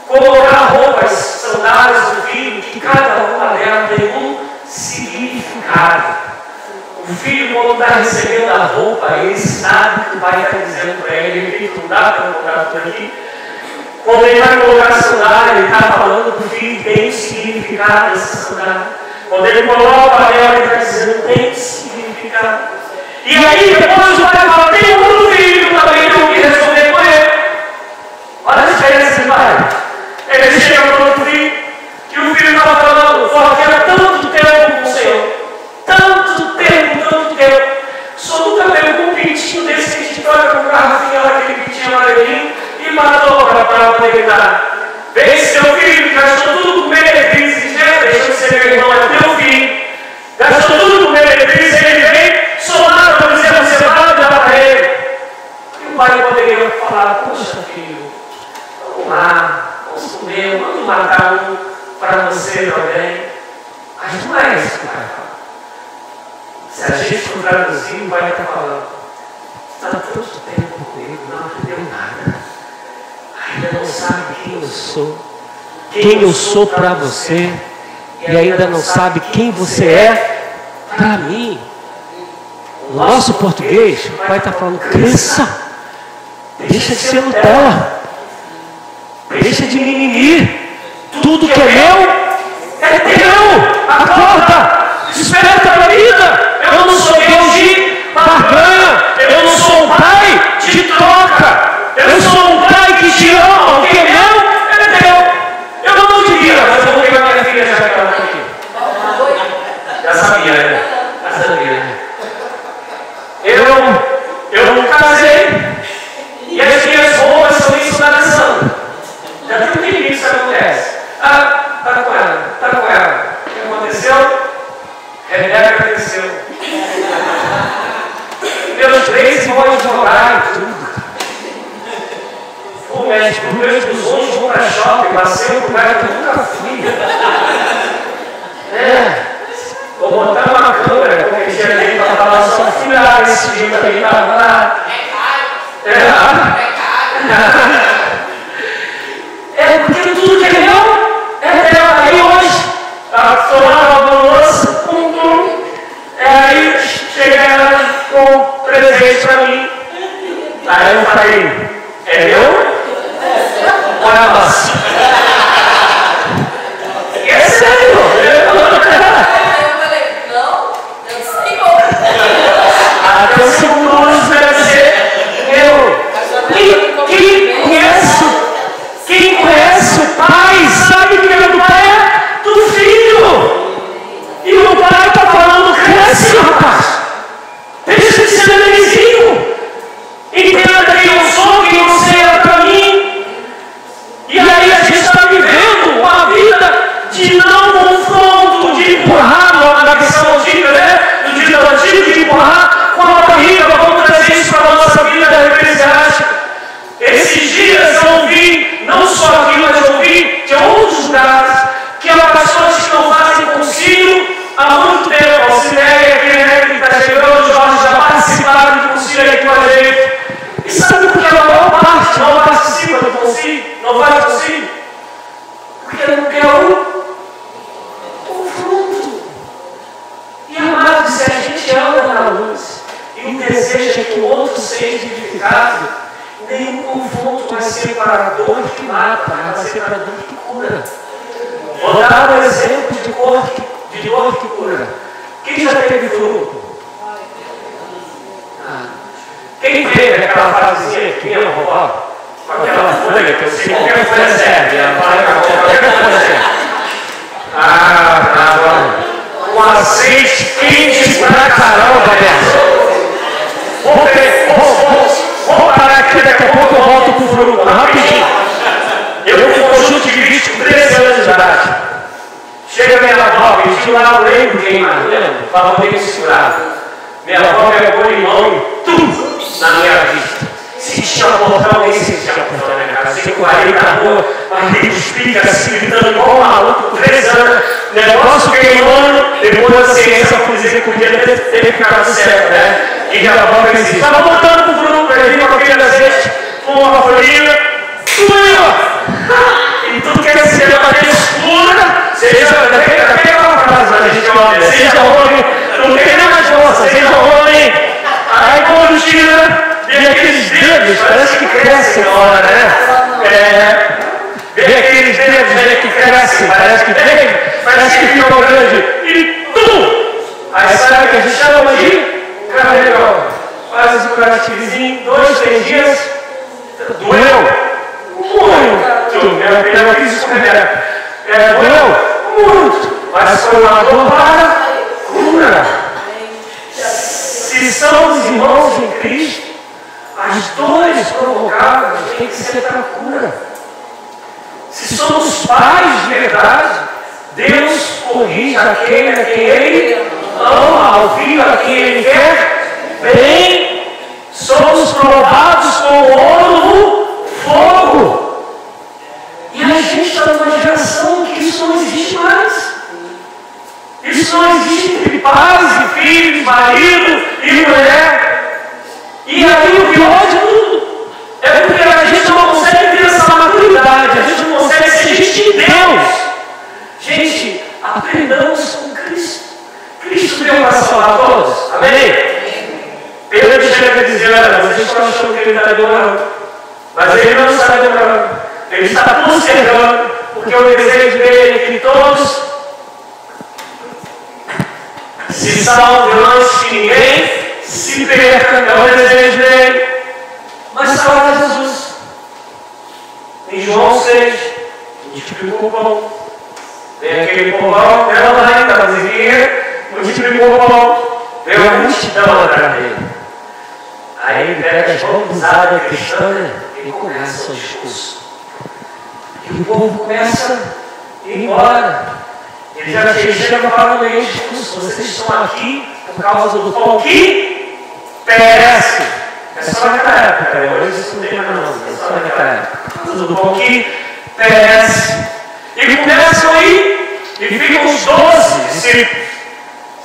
colocar roupas, sandálias do filho, que cada uma delas tem um ele sabe o que o pai está dizendo para ele. Repito, não dá para colocar tudo aqui. Quando ele vai colocar a sandália, ele está falando para o filho, tem significado essa sandália. Quando ele coloca a anel, ele está dizendo, tem significado. E aí, depois o pai fala, tem um outro filho também, tem que resolver com ele. Olha a diferença de pai. Ele chega para o outro filho, e o filho estava falando, forte, há tanto tempo com o Senhor. Tanto tempo. Só nunca pegou um pintinho desse que a gente troca com o carro, aquele pintinho amarelinho, e matou para aproveitar. Vem seu filho, gastou tudo com benefício, deixa de ser meu irmão, é teu filho. Gastou tudo com benefício, ele vem, somado para dizer, você vai dar para ele. E o pai poderia falar, poxa filho, vamos lá, vamos comer, vamos matar um para você também. Mas não é isso que o pai fala. Se a gente for traduzir, o pai está falando, está tanto tempo comigo, não aprendeu nada. Ainda não sabe quem eu sou para você, e ainda não sabe quem você é para mim. O nosso português, o pai está falando, cresça, deixa de ser Nutella, deixa de mimimi, tudo que é meu, é teu, acorda, desperta para a vida. Eu não sou Deus de barganha, eu não sou um pai de troca, eu sou um pai que te ama, o que é meu, é teu. Eu não diria, mas eu vou pegar minha filha já que ela está aqui. Já sabia, né? Já sabia. Eu casei, e as minhas roupas são isso da nação. Já tem um tempinho que isso acontece. Tá com ela. O que aconteceu? Rebeca cresceu. Meus três vão advogar e tudo. O médico, meus bisões vão para shopping, passeio com o lugar que eu nunca fui. Vou botar uma câmera, qualquer dia ali para falar só filha, esse jeito aí estava lá. É porque tudo que é meu é dela. Aí hoje, tomava a louça, aí chega ela com um presente para mim. Aí eu falei, é meu? Ou é a nossa? E é sério? Eu falei, não, eu sei até o segundo ano deve ser meu. Quem conhece o pai sabe que o pai é do filho. E o pai está falando, cresce, rapaz. Deixa de ser bebezinho. Entenda quem eu sou, quem você é para mim. E aí a gente está vivendo uma vida de não confronto, de empurrar na versão antiga, né? No dia antigo, de empurrar com a barriga. Vamos trazer isso para a nossa vida eclesiástica. Esses dias eu ouvi, não só aqui, mas eu ouvi de outros lugares, que há pessoas que não fazem concílio há muito tempo. A Cineia, que está chegando, o Jorge já participaram do concílio aqui com a gente. E sabe por que a maior parte não participa do concílio, não faz concílio? Porque não quer o confronto. E amados, se a gente anda na luz e o desejo é que o outro seja edificado, nenhum confronto vai ser para a dor que mata, mas vai ser para a dor que cura. Vou dar um exemplo de dor que cura. Quem já teve fluxo? Quem teve aquela frasezinha que vinha roubar? Com aquela folha que eu sei, qualquer folha serve. Qualquer folha serve. Com azeite quente pra caramba, Beto. Vou parar aqui, daqui a pouco eu volto com o fruto, rapidinho. Eu com um conjunto de bicho com 13 anos de idade. Chega minha avó, pediu lá, eu lembro quem mais, lembro? Falou, tem que segurar. Minha avó pegou limão, tudo na minha vista. Se tinha um portão, nem se tinha um portão na minha casa. Sei que eu varei pra rua, varei os picos assim, gritando igual um maluco, com 13 anos. Negócio queimando, depois a ciência foi dizer que o dia ter ficado certo, né? E minha avó fez isso. Estava voltando pro fruto, ele vinha com aquele azeite, com uma folhinha, e tudo que é ser bater escura, seja, daqui aquela frase, a gente olha, seja homem, não tem nem mais força, seja homem, Aí quando tira, vem aqueles dedos, parece que crescem na hora, né? Vem aqueles dedos, vem que crescem, parece que ficam grandes. E tum! Aí sabe o que a gente chama de carregão. Faz o curativozinho, 2, 3 dias, doeu muito. Eu fiz isso com a Rebeca. Doeu muito, mas foi uma dor para cura. Se somos irmãos em Cristo, as dores provocadas têm que ser para cura. Se somos pais de verdade, Deus corrige aquele a quem Ele ama, ao filho a quem Ele quer bem. Somos provados com ouro no fogo. E a gente está numa geração que isso não existe mais. Isso não existe entre pais e filhos, marido e mulher. E aí o pior de tudo é porque a gente não consegue ter essa maturidade, a gente não consegue ser gente de Deus. Gente, aprendamos com Cristo. Cristo veio para salvar todos. Amém? Pedro chega a dizer, olha, vocês estão achando que ele está demorando. Mas ele não está demorando. Ele está postergando, porque o desejo dele é que todos se salvem antes que ninguém se perca. É o desejo dele. Mas fala Jesus. Em João 6, multiplicou o pão. Vem aquele povão, ela ainda vazia, multiplicou o pão. Veio a multidão atrás dele. Aí ele pega as bambuzadas cristãs e começa o discurso. E o povo começa a ir embora. Ele já chega falando aí o discurso. Vocês estão aqui por causa do pão que perece. É só naquela época, hoje isso não tem mais não. É só naquela época. Por causa do pão que perece. E começam aí e ficam os 12 discípulos.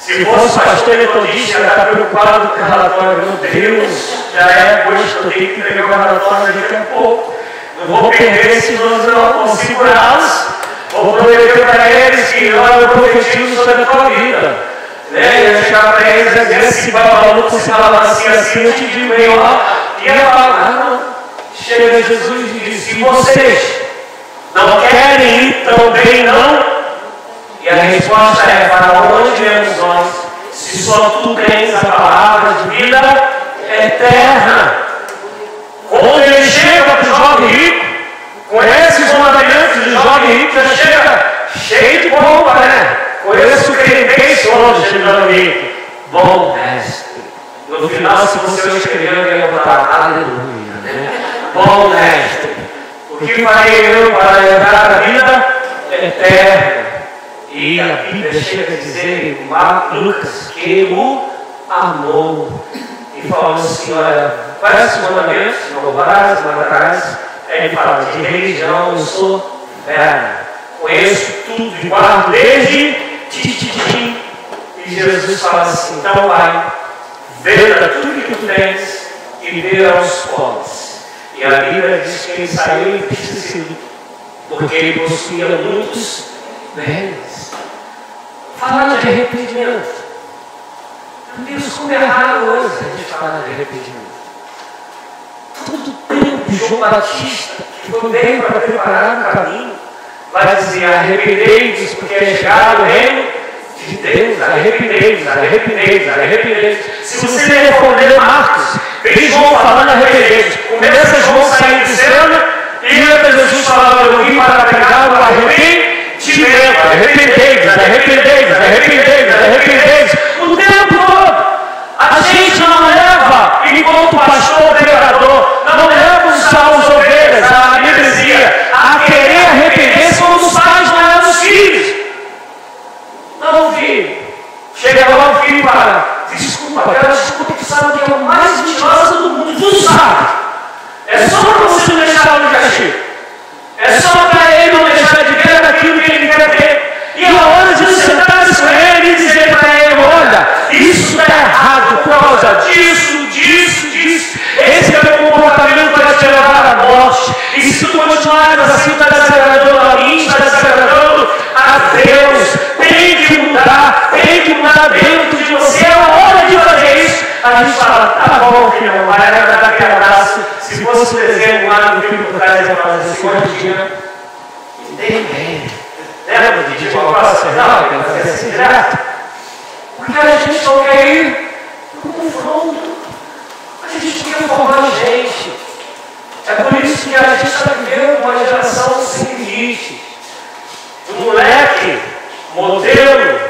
Se fosse o pastor metodista, ia estar preocupado com o relatório. Meu Deus, já é agosto, eu tenho que entregar o relatório daqui a pouco. Não vou perder esses 12 não, vou segurá-los. Vou prometer para eles que eu profetizo sobre a tua vida. Eu chegar para eles e dizer, se maluco se balanceia assim, eu te digo, vem lá. E ela fala, não. Chega Jesus e diz, se vocês não querem ir também não? E a resposta é, para onde vamos nós, se só tu tens a palavra de vida eterna? Quando ele chega para o jovem rico, conhece os mandamentos do jovem rico, já chega cheio de pompa, né? Conheço o que ele fez hoje, chegando rico. Bom mestre. No final, se fosse eu escrevendo, eu ia botar aleluia, né? Bom mestre. O que farei eu para levar a vida eterna? E a Bíblia chega a dizer em Lucas que ele o amou. E falou assim, olha, conhece os mandamentos, não roubarás, não matarás. Ele fala, de religião eu sou velho. Conheço tudo e guardo desde tititim. E Jesus fala assim, então vai, venda tudo que tu tens e dê aos pobres. E a Bíblia diz que ele saiu entristecido, porque ele possuía muitos bens. Fala de arrependimento. Meu Deus, como é raro hoje a gente falar de arrependimento. Todo tempo, João Batista, que foi bem para preparar o caminho, vai dizer, arrependei-vos, porque é chegado o reino de Deus. Arrependei-vos, arrependei-vos, arrependei-vos. Se você responder Marcos, vem João falando arrependei-vos. Começa João saindo de cena e entra Jesus falando, eu vim para pregar o arrependimento. Arrependei-vos, arrependei-vos, arrependei-vos, arrependei-vos. O tempo todo. A gente não leva, enquanto pastor, pregador, não leva os salvos ovelhas, a membresia, a querer arrepender-se como os pais não levam os filhos. Não, filho. Chega lá o filho e fala, desculpa, aquela desculpa que sabe que é a mais mentirosa do mundo, tu sabe. É só para você virava meu filho para trás e ia fazer assim, bom dia. Entendem? Lembra do Didi Mocossi, Renato? Ele fazia assim direto. Porque a gente não quer ir para o confronto. A gente quer formar a gente. É por isso que a gente está vivendo uma geração sem limites. Um moleque, modelo,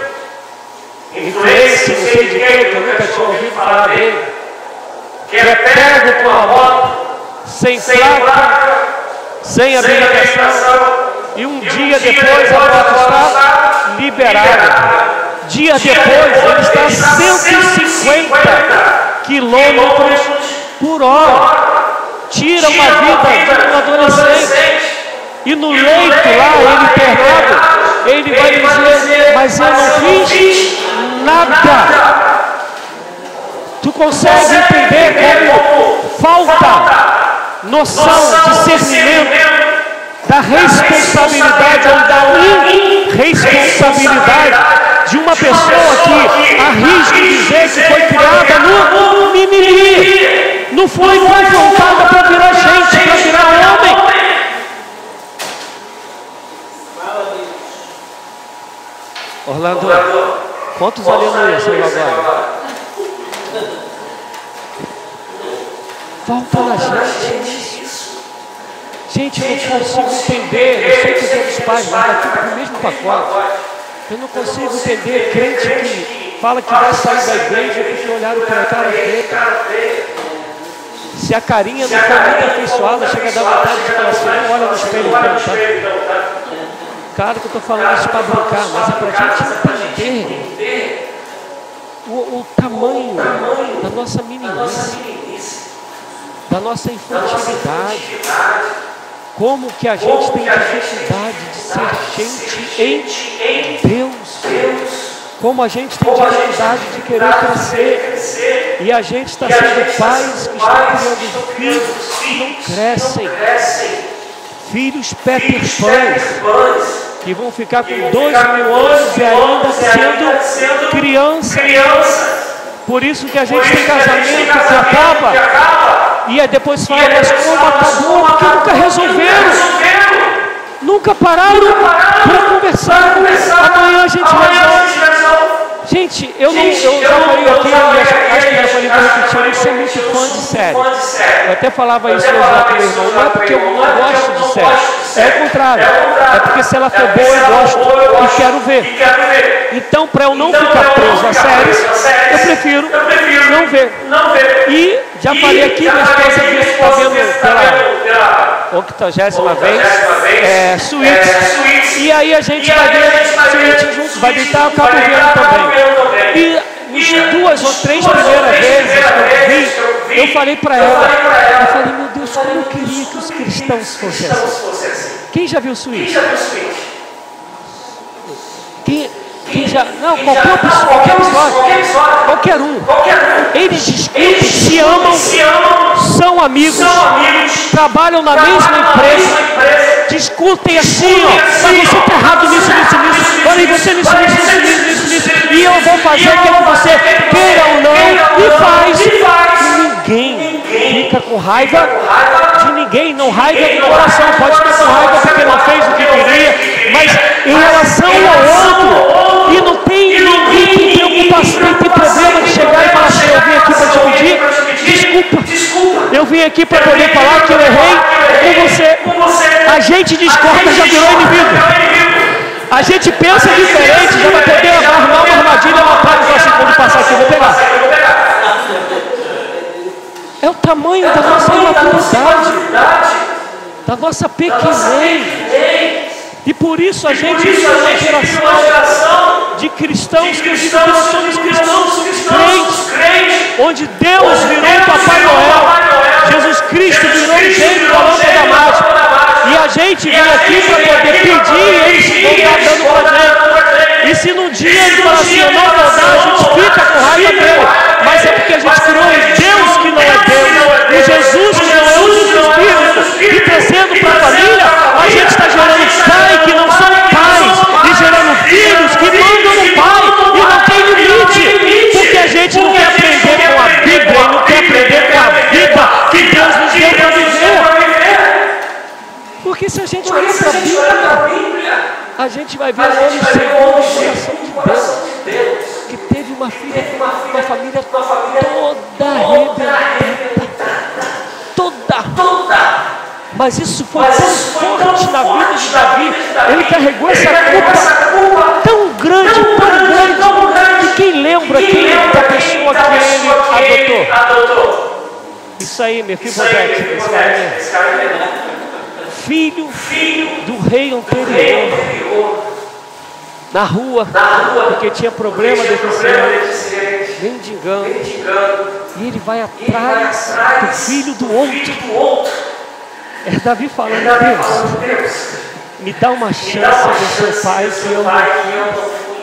influência, não sei de quem, que eu nunca tinha ouvido falar dele, que é pego com a moto, sem placa, sem habilitação, e um dia depois a moto está liberada. Dia depois ele está a 150 quilômetros por hora. Tira uma vida de um adolescente. E no leito lá, ele internado, ele vai dizer, mas eu não fiz nada. Tu consegue entender como falta noção, discernimento da responsabilidade ou da irresponsabilidade de uma pessoa que arrisca dizer que foi criada no mimimi, não foi confrontada para virar gente, para virar homem. Orlando, quantos aleluia saiu agora? Falta na gente isso. Gente, eu não consigo entender. Eu sei que os outros pais, mas vai tudo no mesmo pacote. Eu não consigo entender crente que fala que vai sair da igreja porque olharam para a cara feia. Se a carinha não for muito afeiçoada, chega a dar vontade de falar assim, não olha no espelho então, tá? Claro que eu estou falando isso para brincar, mas é para a gente entender o tamanho da nossa meninice, da nossa infantilidade, como que a gente tem dificuldade de ser gente em Deus, como a gente tem dificuldade de querer crescer, e a gente está sendo pais que estão criando filhos que não crescem, filhos Peter Pan, que vão ficar com 2.000 anos e ainda sendo criança. Por isso que a gente tem casamento que acaba e aí depois fala, mas como acabou? Porque nunca resolveram. Nunca pararam para conversar. Amanhã a gente resolve. Gente, eu já falei aqui, acho que já falei para repetir, eu não sou muito fã de série. Eu até falava isso hoje lá com meu irmão. Não é porque eu não gosto de série. É o contrário. É porque se ela for boa, eu gosto e quero ver. Então, para eu não ficar preso a séries, eu prefiro não ver. E já falei aqui, minha esposa está vendo pela 80ª vez, Suítes. E aí a gente vai ver Suítes juntos, vai deitar, eu acabo vendo também. E nas 2 ou 3 primeiras vezes que eu vi, eu falei para ela, meu Deus, como eu queria que os cristãos fossem assim. Quem já viu Suítes? Quem já... Não, qualquer episódio. Qualquer um. Eles discutem, se amam, são amigos, trabalham na mesma empresa, discutem assim, ó, mas você está errado nisso. Olha, e você nisso. E eu vou fazer o que você queira ou não, e faz. Ninguém fica com raiva de ninguém, não raiva do coração. Pode ficar com raiva porque não fez o que queria, mas em relação ao outro, e não tem preocupação, não tem problema de chegar e falar assim, eu vim aqui para te pedir desculpa, eu vim aqui para poder falar que eu errei com você. A gente discorda, já virou inimigo. A gente pensa diferente, já vai poder armar uma armadilha na praia e falar assim, quando passar aqui eu vou pegar. É o tamanho da nossa imaturidade, da nossa pequenez. E por isso a gente vive uma geração de cristãos que eu digo que nós somos cristãos, somos crentes, onde Deus virou o Papai Noel, Jesus Cristo virou o gênio da lâmpada mágica. E a gente vem aqui para poder pedir e eles vão estar dando para gente. E se num dia ele falar assim, eu não vou dar, a gente fica com raiva dele. Mas é porque a gente criou um Deus que não é Deus, um Jesus que não é o Espírito. E trazendo para a família, a gente está gerando pai que não são pais, e gerando filhos que mandam no pai, e não tem limite. Porque a gente não quer aprender com a Bíblia, e não quer aprender com a vida que Deus nos deu para viver. Porque se a gente olhar para a Bíblia, a gente vai ver o homem segundo o coração de Deus, que teve uma filha com uma família toda arrebentada, toda. Mas isso foi tão forte na vida de Davi, ele carregou essa culpa tão grande, que quem lembra da pessoa que ele adotou? Isso aí, Mefibosete, esse cara mesmo. Filho do rei anterior, na rua, porque tinha problema deficiente, mendigando, e ele vai atrás do filho do outro. É Davi falando: Deus, me dá uma chance de ser pai que eu não fui.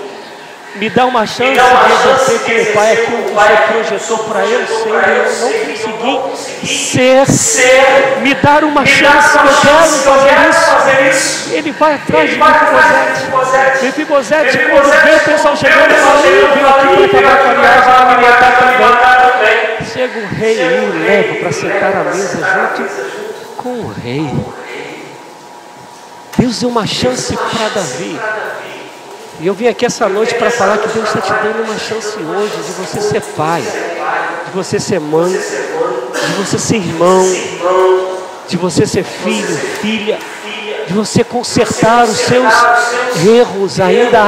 Me dá uma chance de exercer como pai aquilo que você projetou para eu ser, e eu não consegui ser. Me dar uma chance, eu quero fazer isso. Ele vai atrás de Mefibosete. Mefibosete, quando vê o pessoal chegando, ele fala: eu vim aqui para acabar com a viagem, para me matar também. Chega o rei e o leva para sentar à mesa junto com o rei. Deus deu uma chance para Davi. E eu vim aqui essa noite para falar que Deus está te dando uma chance hoje de você ser pai, de você ser mãe, de você ser irmão, de você ser filho, filha, de você consertar os seus erros. Ainda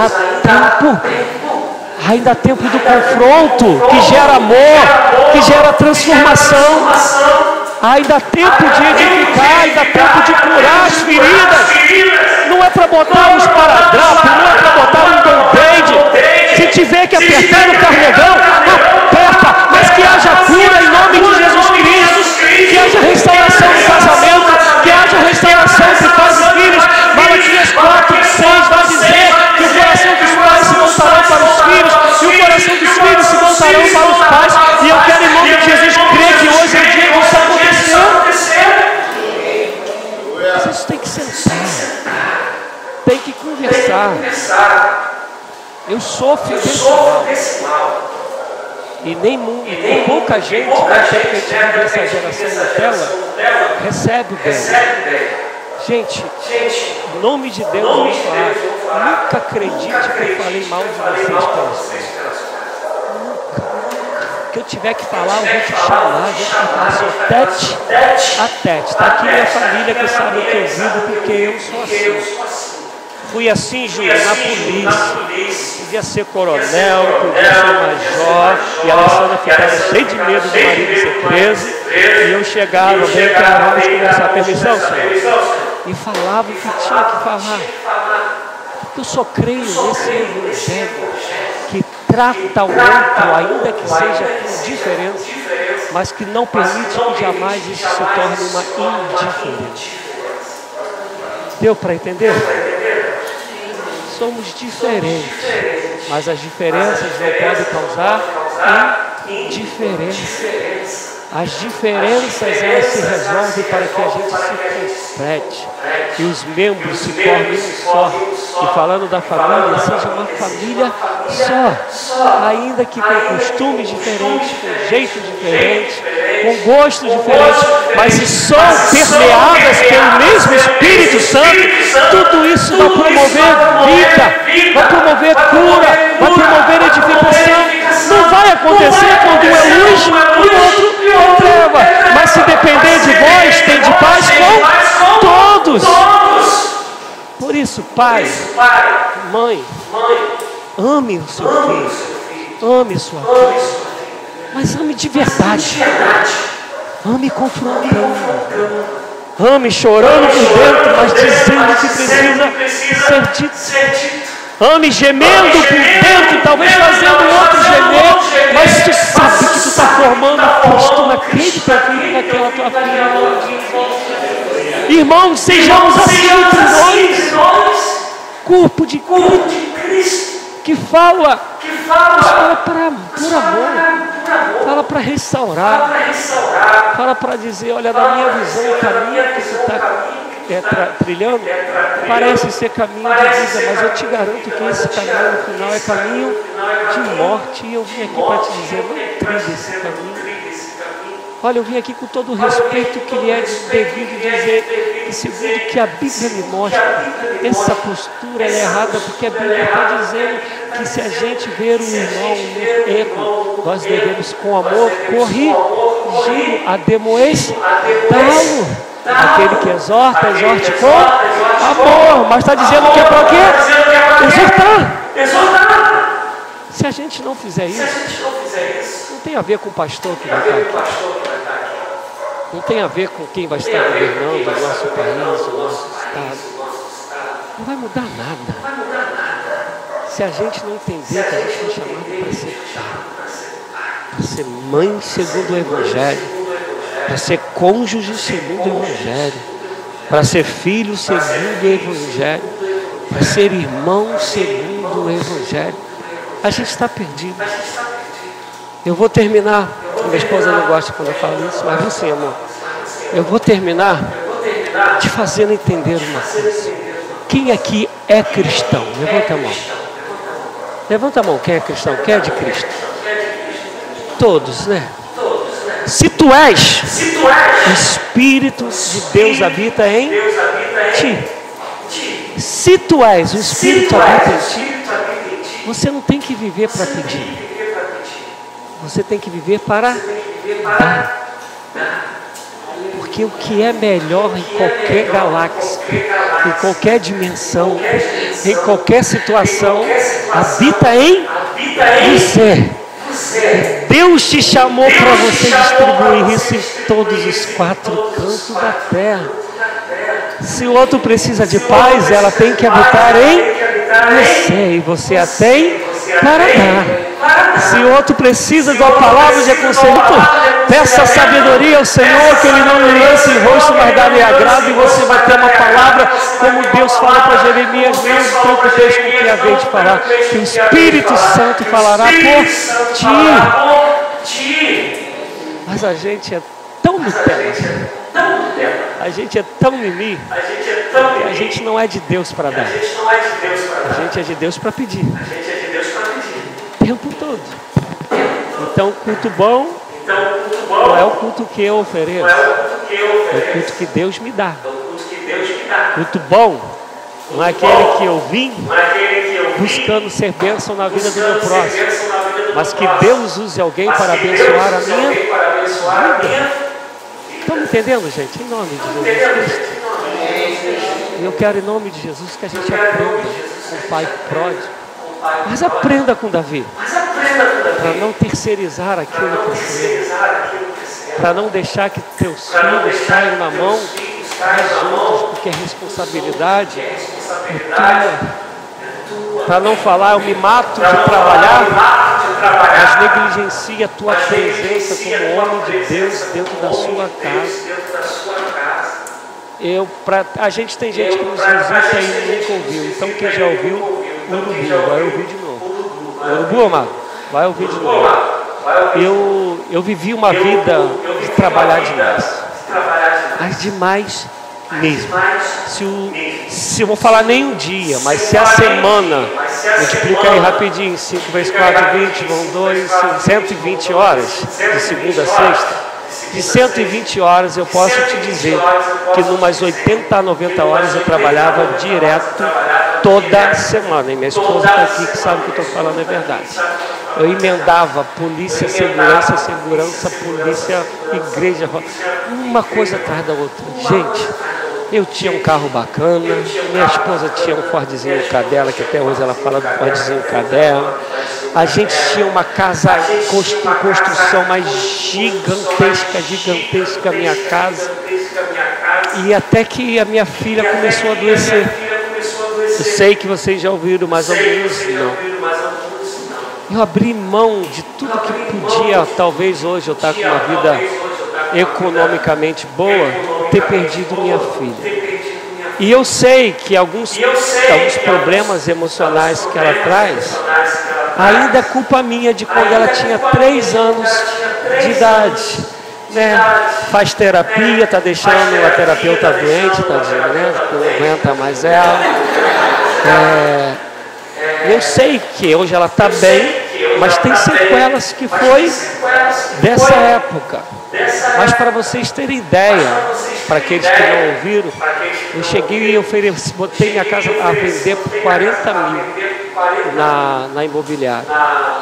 há tempo do confronto, que gera amor, que gera transformação. Ainda há tempo de edificar, ainda há tempo de curar as feridas. Não é para botar um esparadrapo, não é para botar um band-aid. Se tiver que apertar no carregão, aperta, mas que haja cura em nome de Jesus Cristo, que haja restauração no casamento, que haja restauração entre pais e filhos. Malaquias 4:6 vai dizer que o coração dos pais se voltará para os filhos, e o coração dos filhos se voltarão para os pais. E eu quero, em nome de Jesus, crer que hoje é o dia que isso aconteceu. Mas isso tem que sentar, tem que conversar. Eu sofro desse mal. E nem pouca gente, até porque a gente vive essa geração Nutella, recebe bem. Gente, em nome de Deus, eu vou falar: nunca acredite que eu falei mal de vocês pelas coisas. Que eu tiver que falar, eu vou te chamar, a gente vai falar assim, tete a tete. Está aqui minha família que sabe o que eu vivo, porque eu sou assim. Fui assim, Júlio, na polícia. Podia ser coronel, podia ser major. E a Alessandra ficava cheia de medo do marido ser preso. E eu chegava, bem, vamos conversar. Permissão, senhor? E falava o que tinha que falar. Porque eu só creio nesse evangelho que trata o outro, ainda que seja com diferença, mas que não permite que jamais isso se torne uma indiferença. Deu para entender? Somos diferentes, mas as diferenças não podem causar indiferença. As diferenças, elas se resolvem para que a gente se complete e os membros se tornem um só. E falando da família, seja uma família só, ainda que com costumes diferentes, com jeito diferente, com gosto diferente, mas se são permeadas pelo mesmo Espírito Santo, tudo isso vai promover vida, vai promover cura, vai promover edificação. Não vai acontecer quando um é luz e o outro é treva, mas se depender de vós, tem de paz com todos. Por isso, pai, mãe, ame o seu filho, ame sua filha, mas ame de verdade, ame confrontando, ame chorando por dentro, mas dizendo que precisa ser dito. Ame gemendo por dentro, talvez fazendo o outro gemer, mas tu sabe que tu está formando Cristo naquele teu filho, naquela tua filha. Irmãos, sejamos assim entre nós, corpo de Cristo, que fala por amor, fala para restaurar, fala para dizer: olha, na minha visão, o caminho que tu está trilhando parece ser caminho de vida, mas eu te garanto que esse caminho no final é caminho de morte. E eu vim aqui para te dizer: não trilhe esse caminho. Olha, eu vim aqui com todo o respeito que lhe é devido dizer: que segundo que a Bíblia me mostra, essa postura é errada, porque a Bíblia está dizendo que se a gente ver um irmão no erro, nós devemos com amor corrigi-lo, admoestá-lo. Aquele que exorta, exorte com amor. Mas está dizendo que é para quê? Exortar. Se a gente não fizer isso, não tem a ver com o pastor que vai estar aqui. Não tem a ver com quem vai estar governando o nosso país, o nosso estado. Não vai mudar nada. Se a gente não entender que a gente foi chamado para ser pai, para ser mãe segundo o Evangelho, para ser cônjuge segundo o Evangelho, para ser filho segundo o Evangelho, para ser irmão segundo o Evangelho, a gente está perdido. Eu vou terminar. Minha esposa não gosta quando eu falo isso, mas você, amor, eu vou terminar te fazendo entender uma coisa. Quem aqui é cristão? Levanta a mão. Levanta a mão, quem é cristão? Quem é de Cristo? Todos, né? Se tu és, o Espírito de Deus habita em ti. Se tu és, o Espírito habita em ti, você não tem que viver para pedir. Você tem que viver para dar. Porque o que é melhor em qualquer galáxia, em qualquer dimensão, em qualquer situação, habita em você. Deus te chamou para você distribuir isso em todos os 4 cantos da terra. Se o outro precisa de paz, ela tem que habitar em você, e você a tem para dar. Se o outro precisa de uma palavra de aconselhamento, peça sabedoria ao Senhor, que Ele não lhe lance em rosto, mas dá-lhe agrado, e você vai ter uma palavra, como Deus fala para Jeremias, mesmo tanto texto com que havia de falar, que o Espírito Santo falará por ti. Mas a gente é tão Nutella, a gente é tão mimi, que a gente não é de Deus para dar, a gente é de Deus para pedir. O tempo todo. Então, culto bom não é o culto que eu ofereço, é o culto que Deus me dá. Culto bom não é aquele que eu vim buscando ser bênção na vida do meu próximo, mas que Deus use alguém para abençoar a minha vida. Estão me entendendo, gente? Em nome de Jesus Cristo. E eu quero, em nome de Jesus, que a gente aprenda com o Pai pródigo. Mas aprenda com Davi, para não terceirizar aquilo que é seu, para não deixar que teus filhos caiam na mão juntos, porque a responsabilidade é tua. Para não falar, eu me mato de trabalhar, mas negligencia a tua presença como homem de Deus dentro da sua casa. A gente tem gente que nos visita e nunca ouviu, então quem já ouviu, Urubu, vai ouvir de novo. Urubu, amado, vai ouvir de novo. Eu vivi uma vida de trabalhar demais, mas demais mesmo. Se eu vou falar nem um dia, mas se a semana, multiplica aí rapidinho, 5 vezes 4, 20, vão 2, 120 horas, de segunda a sexta. De 120 horas eu posso te dizer que numas 80 a 90 horas eu trabalhava direto toda semana. E minha esposa está aqui que sabe que eu estou falando é verdade. Eu emendava polícia, segurança, polícia, igreja, uma coisa atrás da outra. Gente, eu tinha um carro bacana, minha esposa tinha um Fordzinho Cadela, que até hoje ela fala do Fordzinho Cadela. A gente tinha uma casa em construção mais gigantesca, minha casa. E até que a minha filha começou a adoecer. Eu sei que vocês já ouviram, mas alguns não. Eu abri mão de tudo que podia, talvez hoje eu estar com uma vida economicamente boa, ter perdido minha filha. E eu sei que alguns problemas emocionais que ela traz, ainda é culpa minha de quando ela tinha 3 anos de idade. Né? Faz terapia, está deixando a terapeuta doente, tadinha, né? Não aguenta mais ela. Eu sei que hoje ela está bem, mas tem sequelas que foi dessa época. Mas para vocês terem ideia, para aqueles que não ouviram, eu cheguei e ofereci, botei minha casa a vender por 40 mil na imobiliária.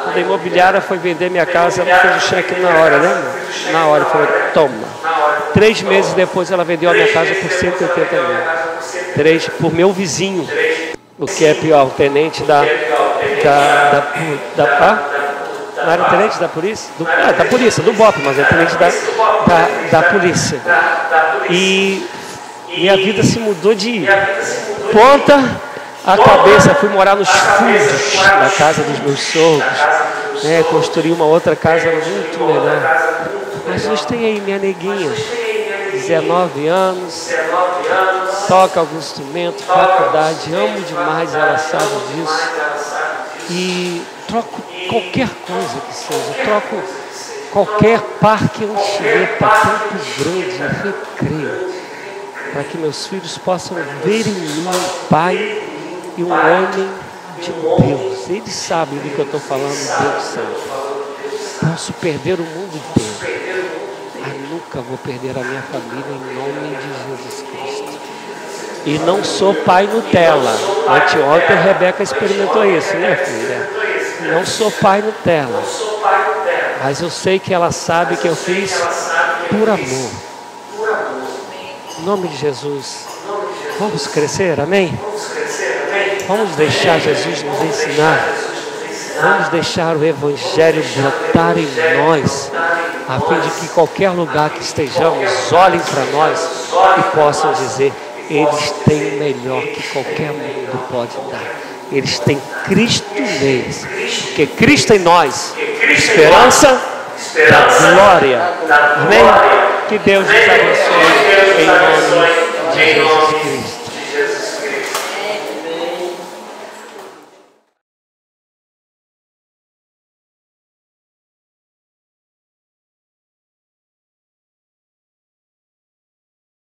Quando a imobiliária foi vender minha casa, ela fez o cheque na hora, né? Na hora, falou, toma. 3 meses depois ela vendeu a minha casa por 180 mil. Por meu vizinho, o que é pior, o tenente não era tenente da polícia? Da polícia, do BOP, mas é tenente da polícia. E minha vida se mudou de ponta a cabeça. Fui morar nos fundos da casa dos meus sogros. Construí uma outra casa muito melhor. Mas hoje tem aí minha neguinha, 19 anos, toca algum instrumento, faculdade, amo demais, ela sabe disso. E troco qualquer coisa que seja, troco qualquer parque Anchieta, Campo Grande, Recreio, para que meus filhos possam ver em mim um pai e um homem de Deus. Eles sabem do que eu estou falando, Deus sabe. Posso perder o mundo inteiro, mas nunca vou perder a minha família em nome de Jesus Cristo. E não sou pai Nutella. Anteontem a Rebeca experimentou isso, né, filha? Não sou pai Nutella. Mas eu sei que ela sabe que eu fiz por amor. Em nome de Jesus. Vamos crescer, amém? Vamos deixar Jesus nos ensinar. Vamos deixar o Evangelho brotar em nós, a fim de que qualquer lugar que estejamos, olhem para nós e possam dizer: eles têm o melhor que qualquer mundo pode dar. Eles têm Cristo neles, porque Cristo em nós, esperança da glória. Amém? Que Deus nos abençoe em nome de Jesus Cristo.